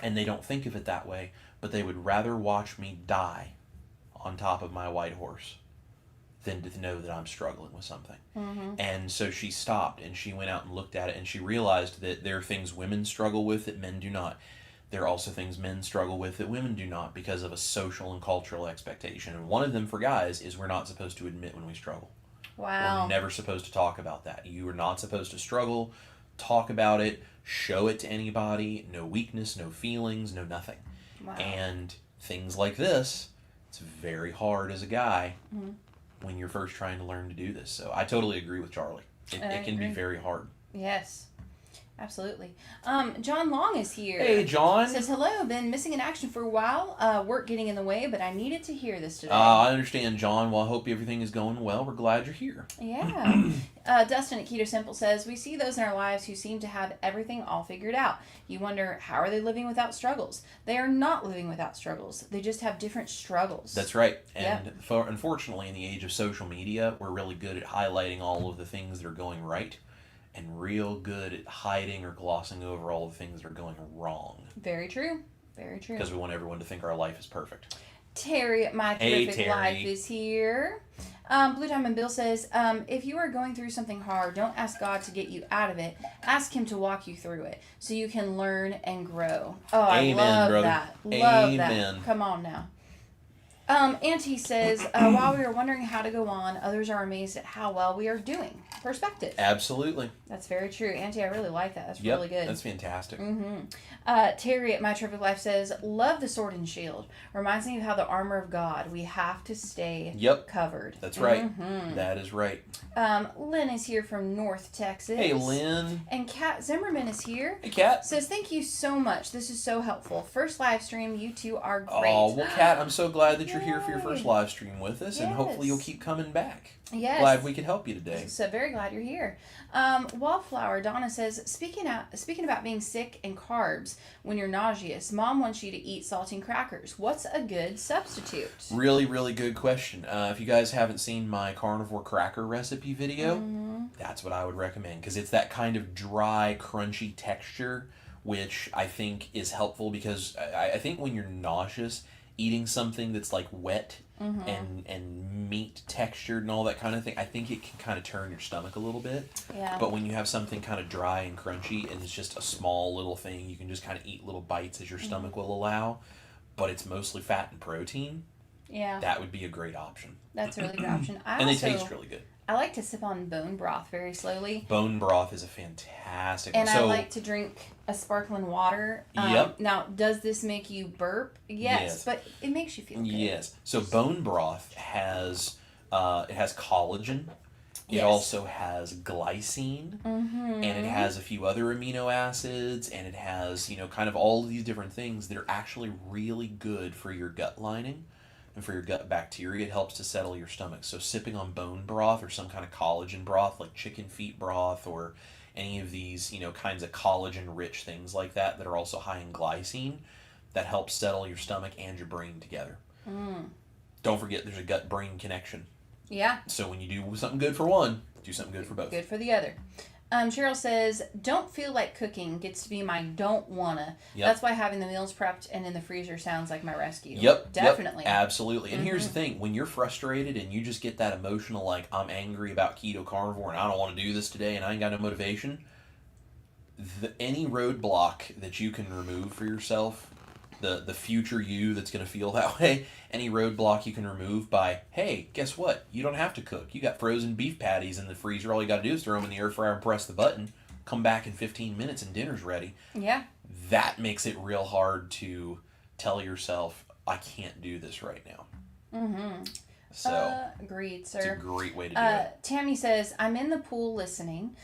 and they don't think of it that way, but they would rather watch me die on top of my white horse than to know that I'm struggling with something. And so she stopped and she went out and looked at it and she realized that there are things women struggle with that men do not. There are also things men struggle with that women do not because of a social and cultural expectation. And one of them for guys is we're not supposed to admit when we struggle. Wow. We're never supposed to talk about that. You are not supposed to struggle, talk about it, show it to anybody, no weakness, no feelings, no nothing. Wow. And things like this, it's very hard as a guy when you're first trying to learn to do this. So I totally agree with Charlie. It can be very hard. Yes. Absolutely. John Long is here. Hey, John. Says, hello, been missing in action for a while. Work getting in the way, but I needed to hear this today. I understand, John. Well, I hope everything is going well. We're glad you're here. Yeah. Dustin at Keto Simple says, we see those in our lives who seem to have everything all figured out. You wonder, how are they living without struggles? They are not living without struggles. They just have different struggles. That's right. And unfortunately, in the age of social media, we're really good at highlighting all of the things that are going right and real good at hiding or glossing over all the things that are going wrong. Very true. Very true. Because we want everyone to think our life is perfect. Terry at My Terrific Life is here. Blue Diamond Bill says, if you are going through something hard, don't ask God to get you out of it. Ask Him to walk you through it so you can learn and grow. Oh, Amen, I love brother. that. Love Amen. that. Come on now. Auntie says, while we are wondering how to go on, others are amazed at how well we are doing. Perspective. Absolutely. That's very true. Auntie, I really like that. That's Yep, really good. that's fantastic. Terry at My Terrific Life says, love the sword and shield. Reminds me of how the armor of God, we have to stay covered. That's right. That is right. Lynn is here from North Texas. Hey, Lynn. And Kat Zimmerman is here. Hey, Kat. Says, thank you so much. This is so helpful. First live stream. You two are great. Oh, well, Kat, I'm so glad that you're you're here for your first live stream with us, and hopefully you'll keep coming back. Yes. Glad we could help you today. So very glad you're here. Wallflower Donna says, speaking about being sick and carbs when you're nauseous, Mom wants you to eat saltine crackers. What's a good substitute? Really, really good question. If you guys haven't seen my carnivore cracker recipe video, that's what I would recommend, because it's that kind of dry, crunchy texture, which I think is helpful, because I think when you're nauseous, eating something that's like wet and meat textured and all that kind of thing, I think it can kind of turn your stomach a little bit. Yeah. But when you have something kind of dry and crunchy and it's just a small little thing, you can just kind of eat little bites as your stomach will allow, but it's mostly fat and protein. Yeah. That would be a great option. That's a really good option. They taste really good. I like to sip on bone broth very slowly. Bone broth is a fantastic one. And I so, like to drink a sparkling water. Yep. Now, does this make you burp? Yes. But it makes you feel good. Yes. So bone broth has it has collagen. It Yes. also has glycine, and it has a few other amino acids, and it has, kind of all of these different things that are actually really good for your gut lining and for your gut bacteria. It helps to settle your stomach. So sipping on bone broth or some kind of collagen broth like chicken feet broth or any of these, kinds of collagen-rich things like that are also high in glycine, that helps settle your stomach and your brain together. Don't forget there's a gut-brain connection. Yeah. So when you do something good for one, do something good for both. Good for the other. Cheryl says, don't feel like cooking gets to be my don't wanna. Yep. That's why having the meals prepped and in the freezer sounds like my rescue. Yep. Definitely. Yep, absolutely. And here's the thing. When you're frustrated and you just get that emotional, like, I'm angry about keto carnivore and I don't want to do this today and I ain't got no motivation, any roadblock that you can remove for yourself, the future you that's going to feel that way, any roadblock you can remove by, hey, guess what? You don't have to cook. You got frozen beef patties in the freezer. All you got to do is throw them in the air fryer and press the button. Come back in 15 minutes and dinner's ready. Yeah. That makes it real hard to tell yourself, I can't do this right now. So, agreed, sir. It's a great way to do it. Tammy says, I'm in the pool listening.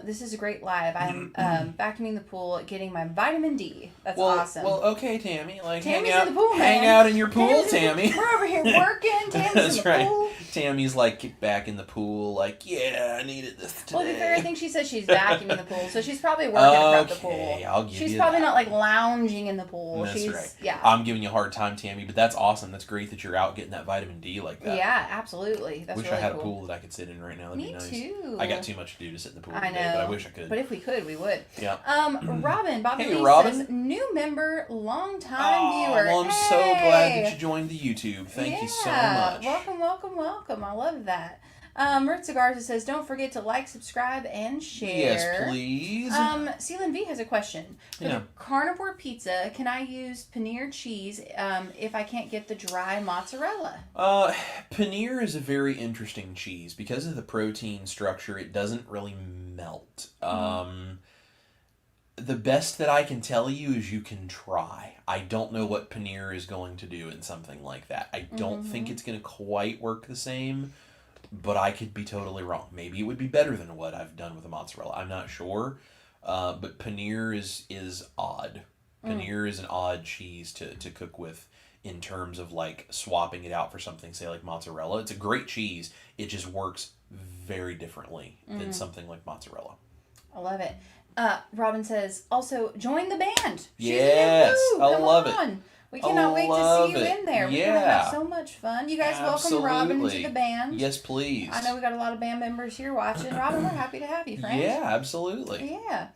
This is a great live. I'm vacuuming the pool, getting my vitamin D. That's awesome. Well, okay, Tammy. Like, Tammy's hang out, in the pool, hang man. out in your pool, Tammy's Tammy. We're over here working. Tammy's That's in the right. pool. Tammy's like kicked back in the pool, like, yeah, I needed this today. Well, to be fair, I think she says she's vacuuming the pool, so she's probably working to prep the pool. Okay, I'll give She's you probably that. not like lounging in the pool. That's She's right. Yeah. I'm giving you a hard time, Tammy, but that's awesome. That's great that you're out getting that vitamin D like that. Yeah, absolutely. That's Wish really I had cool. a pool that I could sit in right now. That'd Me be nice. too. I got too much to do to sit in the pool I today, know. but I wish I could. But if we could, we would. Yeah. Robin, Bobby Hey, Lee Robin. says, new member, long time viewer. Well, I'm so glad that you joined the YouTube. Thank you so much. Welcome, welcome, welcome. I love that. Mert Garza says, don't forget to like, subscribe, and share. Yes, please. Celine V has a question. For the carnivore pizza, can I use paneer cheese if I can't get the dry mozzarella? Paneer is a very interesting cheese. Because of the protein structure, it doesn't really melt. The best that I can tell you is you can try. I don't know what paneer is going to do in something like that. I don't think it's going to quite work the same, but I could be totally wrong. Maybe it would be better than what I've done with a mozzarella. I'm not sure. But paneer is odd. Paneer is an odd cheese to cook with in terms of like swapping it out for something, say like mozzarella. It's a great cheese. It just works very differently than something like mozzarella. I love it. Robin says, also, join the band. She's Yes, in the I love it. on. We cannot wait to see you in there. We're going to have so much fun. You guys welcome Robin to the band. Yes, please. I know we got a lot of band members here watching. Robin, we're happy to have you, friend. Yeah, absolutely. Yeah.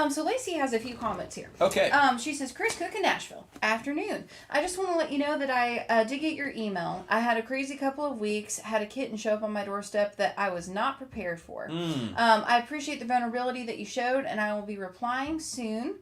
So Lacey has a few comments here. Okay. She says, Chris Cook in Nashville. Afternoon. I just want to let you know that I did get your email. I had a crazy couple of weeks, had a kitten show up on my doorstep that I was not prepared for. I appreciate the vulnerability that you showed, and I will be replying soon.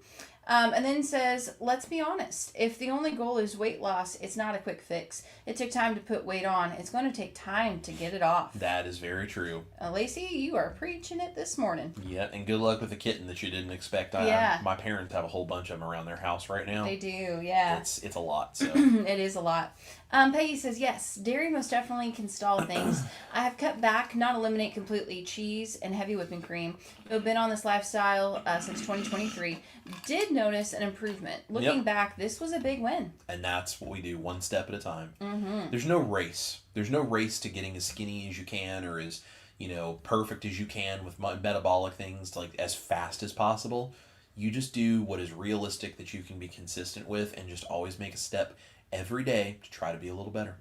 And then says, let's be honest. If the only goal is weight loss, it's not a quick fix. It took time to put weight on. It's going to take time to get it off. That is very true. Lacey, you are preaching it this morning. Yeah, and good luck with the kitten that you didn't expect. My parents have a whole bunch of them around their house right now. They do, yeah. It's a lot, so. It is a lot. Peggy says, yes, dairy most definitely can stall things. I have cut back, not eliminate completely, cheese and heavy whipping cream. I've been on this lifestyle since 2023. did notice an improvement. Looking back, this was a big win. And that's what we do, one step at a time. There's no race. There's no race to getting as skinny as you can or as, perfect as you can with metabolic things, like as fast as possible. You just do what is realistic that you can be consistent with and just always make a step every day to try to be a little better.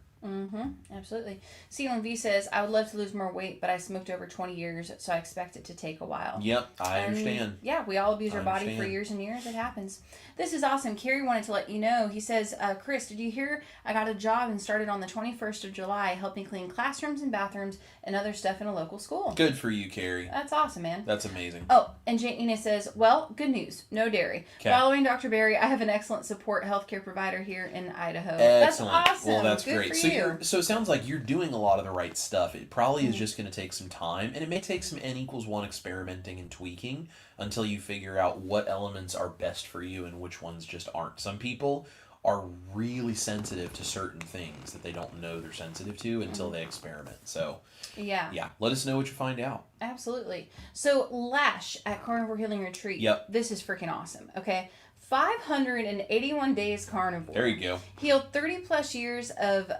Absolutely. CLMV says, I would love to lose more weight, but I smoked over 20 years, so I expect it to take a while. Yep, I understand. Yeah, we all abuse our body for years and years. It happens. This is awesome. Kerry wanted to let you know. He says, Chris, did you hear I got a job and started on the 21st of July helping clean classrooms and bathrooms and other stuff in a local school? Good for you, Kerry. That's awesome, man. That's amazing. Oh, and Janina says, well, good news. No dairy. Okay. Following Dr. Barry, I have an excellent support healthcare provider here in Idaho. Excellent. That's awesome. Well, that's good great. For you. So it sounds like you're doing a lot of the right stuff. It probably is just going to take some time, and it may take some N=1 experimenting and tweaking until you figure out what elements are best for you and which ones just aren't. Some people are really sensitive to certain things that they don't know they're sensitive to until they experiment. So yeah, let us know what you find out. Absolutely. So Lash at Carnivore Healing Retreat. Yep. This is freaking awesome. Okay. 581 days carnivore. There you go. Healed 30 plus years of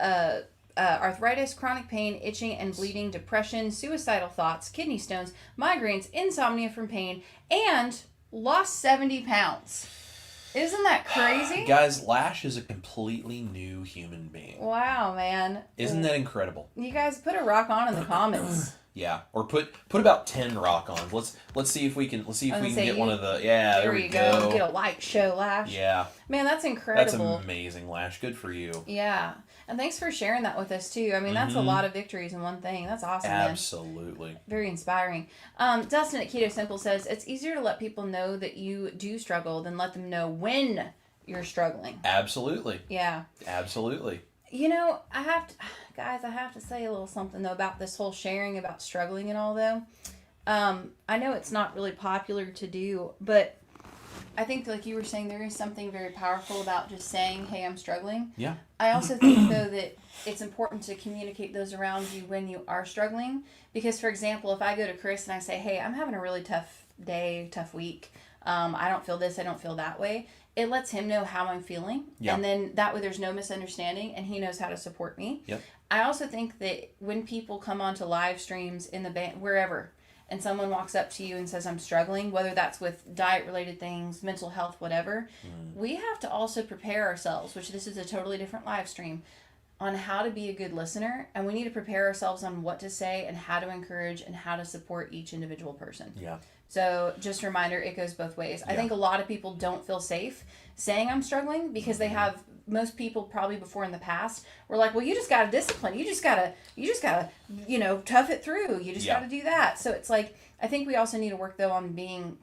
arthritis, chronic pain, itching and bleeding, depression, suicidal thoughts, kidney stones, migraines, insomnia from pain, and lost 70 pounds. Isn't that crazy? Guys, Lash is a completely new human being. Wow, man. Isn't that incredible? You guys put a rock on in the comments. Yeah, or put about 10 rock ons. Let's see if we can get one of the there we go. Get a like, show Lash. Yeah. Man, that's incredible. That's amazing, Lash. Good for you. Yeah. And thanks for sharing that with us too. I mean, that's a lot of victories in one thing. That's awesome, Absolutely. Man. Very inspiring. Dustin at Keto Simple says, it's easier to let people know that you do struggle than let them know when you're struggling. Absolutely. Yeah. Absolutely. I have to say a little something though about this whole sharing about struggling and all though. I know it's not really popular to do, but I think like you were saying, there is something very powerful about just saying, hey, I'm struggling. Yeah. I also think though that it's important to communicate those around you when you are struggling, because for example, if I go to Chris and I say, hey, I'm having a really tough day, tough week. I don't feel this, I don't feel that way. It lets him know how I'm feeling. Yeah. And then that way there's no misunderstanding and he knows how to support me. Yep. I also think that when people come onto live streams in the band, wherever, and someone walks up to you and says, I'm struggling, whether that's with diet related things, mental health, whatever, we have to also prepare ourselves, which this is a totally different live stream, on how to be a good listener. And we need to prepare ourselves on what to say and how to encourage and how to support each individual person. Yeah. So just a reminder, it goes both ways. I think a lot of people don't feel safe saying I'm struggling because they have, most people probably before in the past were like, well, you just got to discipline. You just got to, tough it through. You just got to do that. So it's like, I think we also need to work though on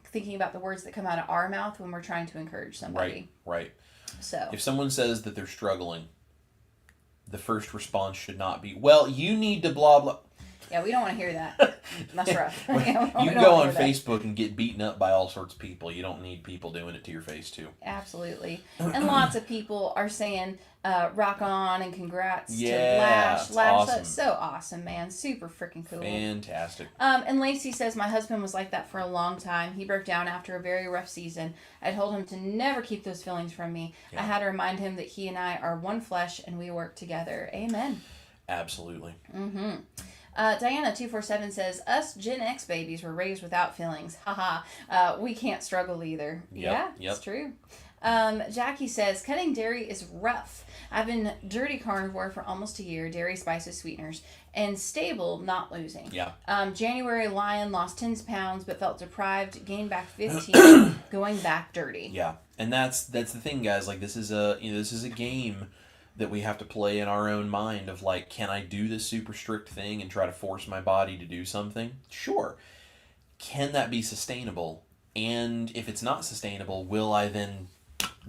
thinking about the words that come out of our mouth when we're trying to encourage somebody. Right. So if someone says that they're struggling, the first response should not be, well, you need to blah, blah. Yeah, we don't want to hear that. That's rough. You can go on Facebook and get beaten up by all sorts of people. You don't need people doing it to your face, too. Absolutely. And lots of people are saying, rock on and congrats to Lash. Lash. Awesome. That's so awesome, man. Super freaking cool. Fantastic. And Lacey says, my husband was like that for a long time. He broke down after a very rough season. I told him to never keep those feelings from me. Yeah. I had to remind him that he and I are one flesh and we work together. Amen. Absolutely. Mm-hmm. Diana247 says, us Gen X babies were raised without feelings. Haha. We can't struggle either. Yep. It's true. Jackie says, cutting dairy is rough. I've been dirty carnivore for almost a year, dairy, spices, sweeteners, and stable, not losing. Yeah. January lion, lost 10 pounds, but felt deprived, gained back 15, going back dirty. Yeah. And that's the thing, guys. Like, this is a game that we have to play in our own mind of like, can I do this super strict thing and try to force my body to do something? Sure. Can that be sustainable? And if it's not sustainable, will I then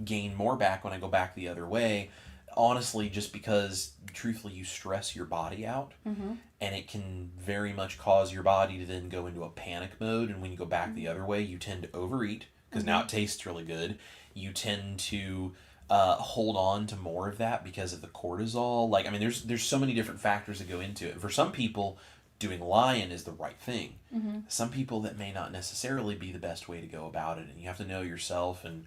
gain more back when I go back the other way? Honestly, just because truthfully you stress your body out, and it can very much cause your body to then go into a panic mode. And when you go back the other way, you tend to overeat because now it tastes really good. You tend to hold on to more of that because of the cortisol. Like, I mean, there's so many different factors that go into it. For some people, doing lion is the right thing. Some people that may not necessarily be the best way to go about it, and you have to know yourself. And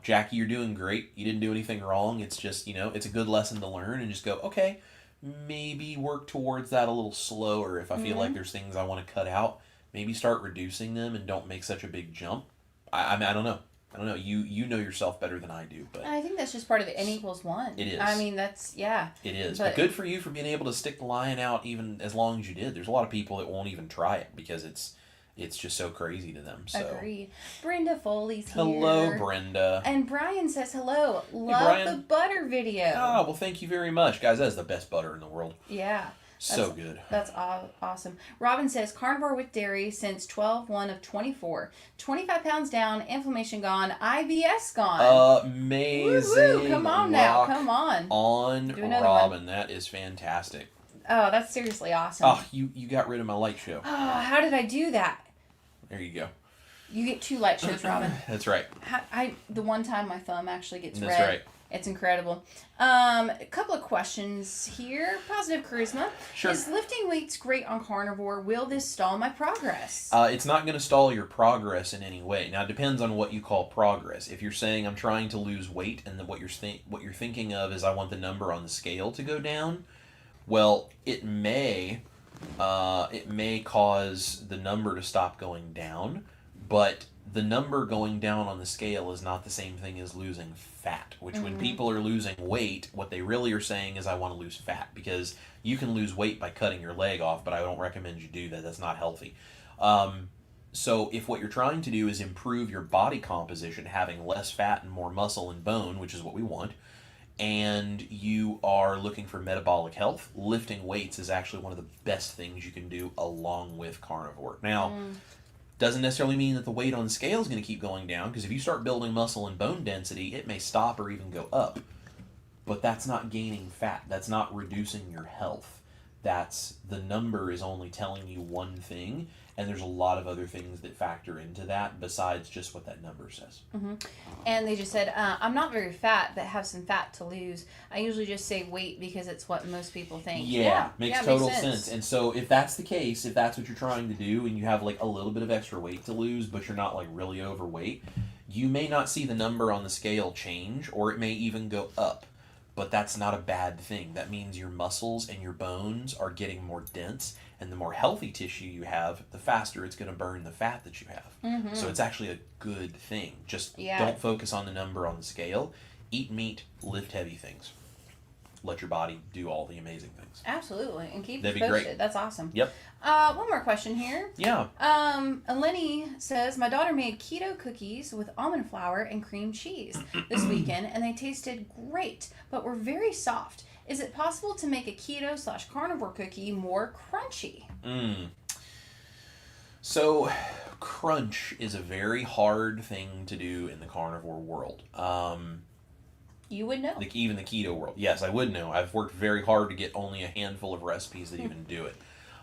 Jackie, you're doing great. You didn't do anything wrong. It's just it's a good lesson to learn, and just go, okay, maybe work towards that a little slower. If I feel like there's things I want to cut out, maybe start reducing them and don't make such a big jump. I mean, I don't know. You know yourself better than I do, but I think that's just part of the N=1. It is. I mean, that's yeah. It is. But good for you for being able to stick the lion out even as long as you did. There's a lot of people that won't even try it because it's just so crazy to them. So. Agreed. Brenda Foley's here. Hello, Brenda. And Brian says hello. Love Brian. the butter video. Oh, well, thank you very much. Guys, that's the best butter in the world. Yeah. So good. That's awesome. Robin says, carnivore with dairy since 12/1/24. 25 pounds down, inflammation gone, IBS gone. Amazing. Woo-hoo. Come on now. Come on. On Robin. That is fantastic. Oh, that's seriously awesome. Oh, you got rid of my light show. Oh, how did I do that? There you go. You get 2 light shows, Robin. That's right. The one time my thumb actually gets red. That's right. It's incredible. A couple of questions here. Positive charisma. Sure. Is lifting weights great on carnivore? Will this stall my progress? It's not going to stall your progress in any way. Now, it depends on what you call progress. If you're saying I'm trying to lose weight, and what you're thinking of is I want the number on the scale to go down, well, it may cause the number to stop going down, but the number going down on the scale is not the same thing as losing fat, which when people are losing weight, what they really are saying is I want to lose fat, because you can lose weight by cutting your leg off, but I don't recommend you do that. That's not healthy. So if what you're trying to do is improve your body composition, having less fat and more muscle and bone, which is what we want, and you are looking for metabolic health, lifting weights is actually one of the best things you can do along with carnivore. Now, doesn't necessarily mean that the weight on the scale is going to keep going down, because if you start building muscle and bone density, it may stop or even go up. But that's not gaining fat. That's not reducing your health. The number is only telling you one thing, and there's a lot of other things that factor into that besides just what that number says. And they just said, I'm not very fat, but have some fat to lose. I usually just say weight because it's what most people think. Yeah, makes total sense. And so if that's the case, if that's what you're trying to do, and you have like a little bit of extra weight to lose, but you're not like really overweight, you may not see the number on the scale change, or it may even go up. But that's not a bad thing. That means your muscles and your bones are getting more dense, and the more healthy tissue you have, the faster it's going to burn the fat that you have. So it's actually a good thing. Just don't focus on the number on the scale. Eat meat, lift heavy things. Let your body do all the amazing things. Absolutely. And keep That'd it be posted. great. That's awesome. Yep. One more question here. Yeah. Lenny says, my daughter made keto cookies with almond flour and cream cheese this weekend, and they tasted great, but were very soft. Is it possible to make a keto/carnivore cookie more crunchy? So, crunch is a very hard thing to do in the carnivore world. You would know. Even the keto world. Yes, I would know. I've worked very hard to get only a handful of recipes that even do it.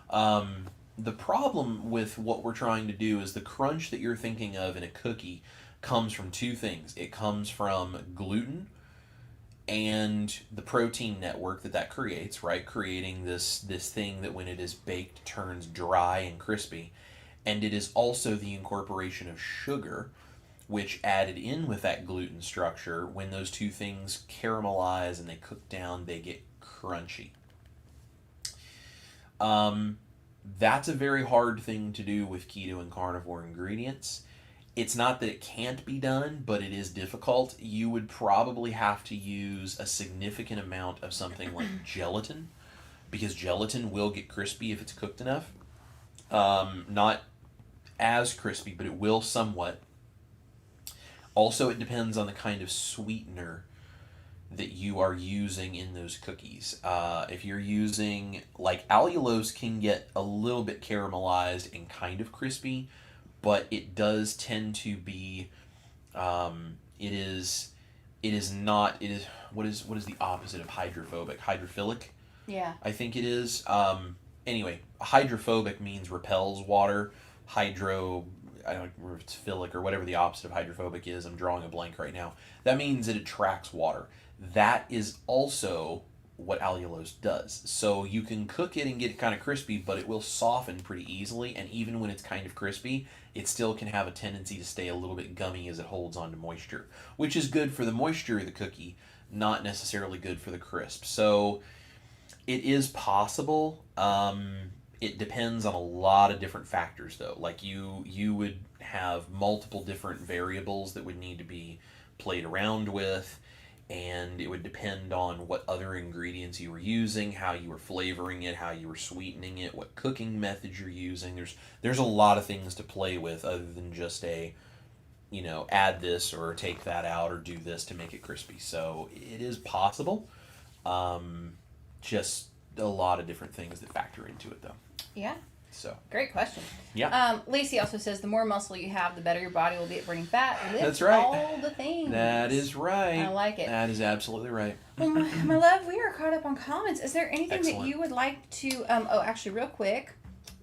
The problem with what we're trying to do is the crunch that you're thinking of in a cookie comes from 2 things. It comes from gluten and the protein network that creates, right? Creating this thing that when it is baked turns dry and crispy. And it is also the incorporation of sugar, which added in with that gluten structure, when those 2 things caramelize and they cook down, they get crunchy. That's a very hard thing to do with keto and carnivore ingredients. It's not that it can't be done, but it is difficult. You would probably have to use a significant amount of something like gelatin, because gelatin will get crispy if it's cooked enough. Not as crispy, but it will somewhat. Also, it depends on the kind of sweetener that you are using in those cookies. If you're using, like, allulose can get a little bit caramelized and kind of crispy, but it does tend to be, what is the opposite of hydrophobic? Hydrophilic? Yeah. I think it is. Anyway, hydrophobic means repels water. I don't remember if it's philic or whatever the opposite of hydrophobic is. I'm drawing a blank right now. That means it attracts water. That is also what allulose does. So you can cook it and get it kind of crispy, but it will soften pretty easily, and even when it's kind of crispy, it still can have a tendency to stay a little bit gummy as it holds on to moisture, which is good for the moisture of the cookie, not necessarily good for the crisp. So it is possible. It depends on a lot of different factors, though. Like you would have multiple different variables that would need to be played around with, and it would depend on what other ingredients you were using, how you were flavoring it, how you were sweetening it, what cooking methods you're using. There's a lot of things to play with other than just add this or take that out or do this to make it crispy. So it is possible. Just a lot of different things that factor into it, though. Yeah. So great question. Yeah. Lacey also says the more muscle you have, the better your body will be at burning fat. That's right. All the things. That is right. I like it. That is absolutely right. Well, my love, we are caught up on comments. Is there anything Excellent. that you would like to? Actually, real quick,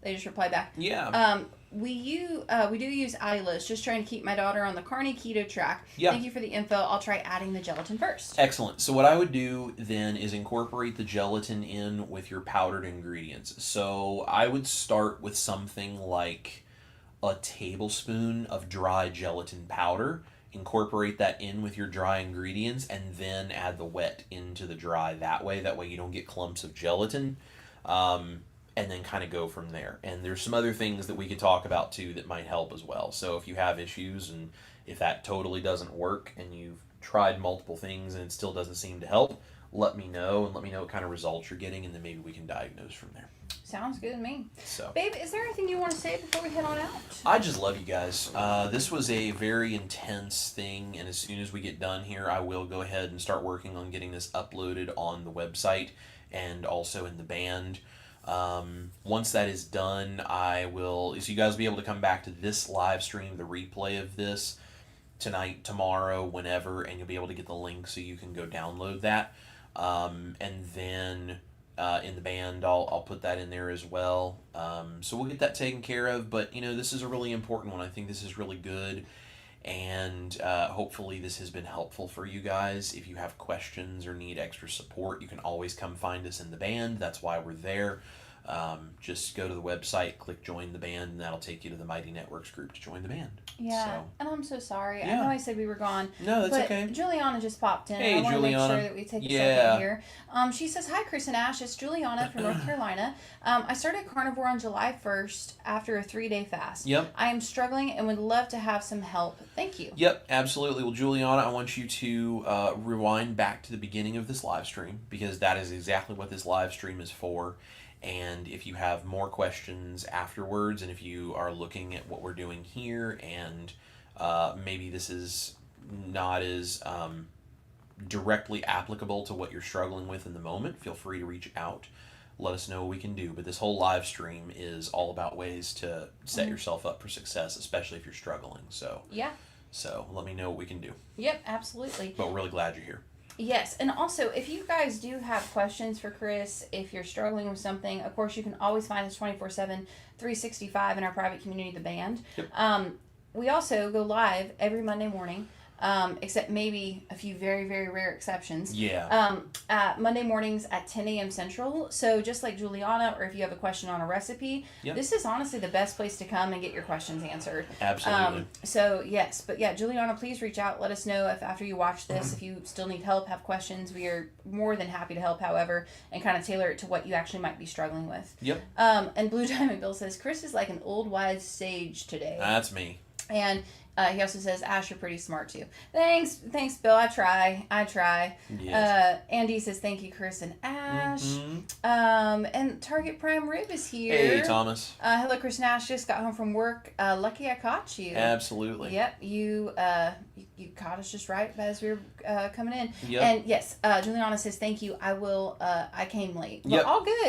they just replied back. Yeah. We do use allulose. Just trying to keep my daughter on the carny keto track. Yeah. Thank you for the info. I'll try adding the gelatin first. Excellent. So what I would do then is incorporate the gelatin in with your powdered ingredients. So I would start with something like a tablespoon of dry gelatin powder. Incorporate that in with your dry ingredients, and then add the wet into the dry that way. That way you don't get clumps of gelatin. And then kind of go from there. And there's some other things that we could talk about too that might help as well. So if you have issues and if that totally doesn't work and you've tried multiple things and it still doesn't seem to help, let me know and let me know what kind of results you're getting, and then maybe we can diagnose from there. Sounds good to me. So, babe, is there anything you want to say before we head on out? I just love you guys. This was a very intense thing, and as soon as we get done here, I will go ahead and start working on getting this uploaded on the website and also in the band. Once that is done, so you guys will be able to come back to this live stream, the replay of this tonight, tomorrow, whenever, and you'll be able to get the link so you can go download that. And then in the band, I'll put that in there as well. So we'll get that taken care of. But this is a really important one. I think this is really good. And hopefully this has been helpful for you guys. If you have questions or need extra support, you can always come find us in the band. That's why we're there. Just go to the website, click join the band, and that'll take you to the Mighty Networks group to join the band. Yeah, and I'm so sorry. Yeah. I know I said we were gone. No, that's but okay. Juliana just popped in. Hey, and I want to make Juliana. sure that we take a second here. She says, hi, Chris and Ash. It's Juliana from North Carolina. I started carnivore on July 1st after a 3-day fast. Yep. I am struggling and would love to have some help. Thank you. Yep, absolutely. Well, Juliana, I want you to rewind back to the beginning of this live stream, because that is exactly what this live stream is for. And if you have more questions afterwards, and if you are looking at what we're doing here, and maybe this is not as directly applicable to what you're struggling with in the moment, feel free to reach out. Let us know what we can do. But this whole live stream is all about ways to set yourself up for success, especially if you're struggling. So Yeah. So let me know what we can do. Yep, absolutely. But we're really glad you're here. Yes, and also, if you guys do have questions for Chris, if you're struggling with something, of course, you can always find us 24/7, 365 in our private community, The Band. Yep. We also go live every Monday morning, except maybe a few very, very rare exceptions. Yeah. Monday mornings at 10 a.m. Central. So just like Juliana, or if you have a question on a recipe, this is honestly the best place to come and get your questions answered. Absolutely. So yes, but yeah, Juliana, please reach out. Let us know if after you watch this, if you still need help, have questions. We are more than happy to help, however, and kind of tailor it to what you actually might be struggling with. Yep. And Blue Diamond Bill says, Chris is like an old wise sage today. That's me. And he also says, Ash, you're pretty smart too. Thanks, Bill. I try. Yes. Andy says, thank you, Chris and Ash. Mm-hmm. And Target Prime Rib is here. Hey, Thomas. Hello, Chris and Ash. Just got home from work. Lucky I caught you. Absolutely. Yep, you caught us just right as we were coming in. Yep. And yes, Juliana says, thank you. I will. I came late. But Yep.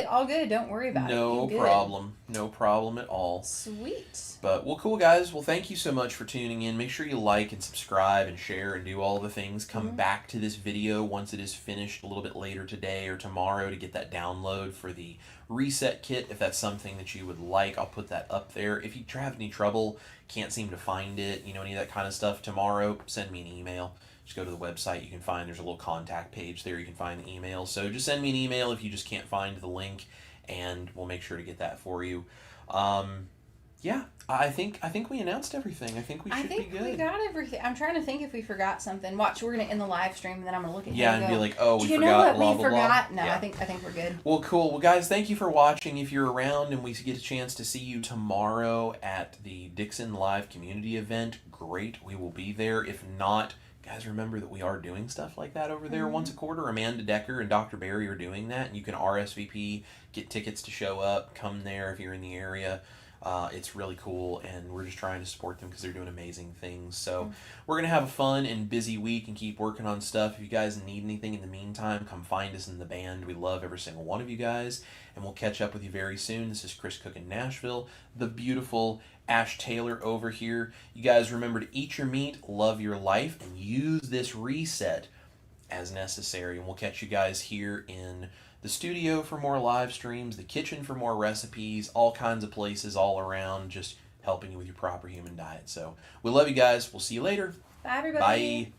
all good. Don't worry about it. No problem. No problem at all. Sweet. But, well, cool, guys. Well, thank you so much for tuning in. Make sure you like and subscribe and share and do all the things. Come back to this video once it is finished a little bit later today or tomorrow to get that download for the reset kit. If that's something that you would like, I'll put that up there. If you have any trouble, can't seem to find it, any of that kind of stuff, tomorrow, send me an email. Just go to the website. You can find, there's a little contact page there. You can find the email. So just send me an email if you just can't find the link, and we'll make sure to get that for you. Yeah, I think we announced everything. I think we should be good. I think we got everything. I'm trying to think if we forgot something. Watch, we're gonna end the live stream, and then I'm gonna look at you and go, be like, oh, we do you forgot. know what blah, we blah, forgot? blah. No, Yeah. I think we're good. Well, cool. Well, guys, thank you for watching. If you're around and we get a chance to see you tomorrow at the Dixon Live community event, great. We will be there. If not, guys, remember that we are doing stuff like that over there once a quarter. Amanda Decker and Dr. Barry are doing that, and you can RSVP, get tickets to show up, come there if you're in the area. It's really cool, and we're just trying to support them because they're doing amazing things. So we're going to have a fun and busy week and keep working on stuff. If you guys need anything in the meantime, come find us in the band. We love every single one of you guys, and we'll catch up with you very soon. This is Chris Cook in Nashville, the beautiful Ash Taylor over here. You guys remember to eat your meat, love your life, and use this reset as necessary. And we'll catch you guys here in the studio for more live streams, the kitchen for more recipes, all kinds of places all around, just helping you with your proper human diet. So we love you guys. We'll see you later. Bye, everybody. Bye.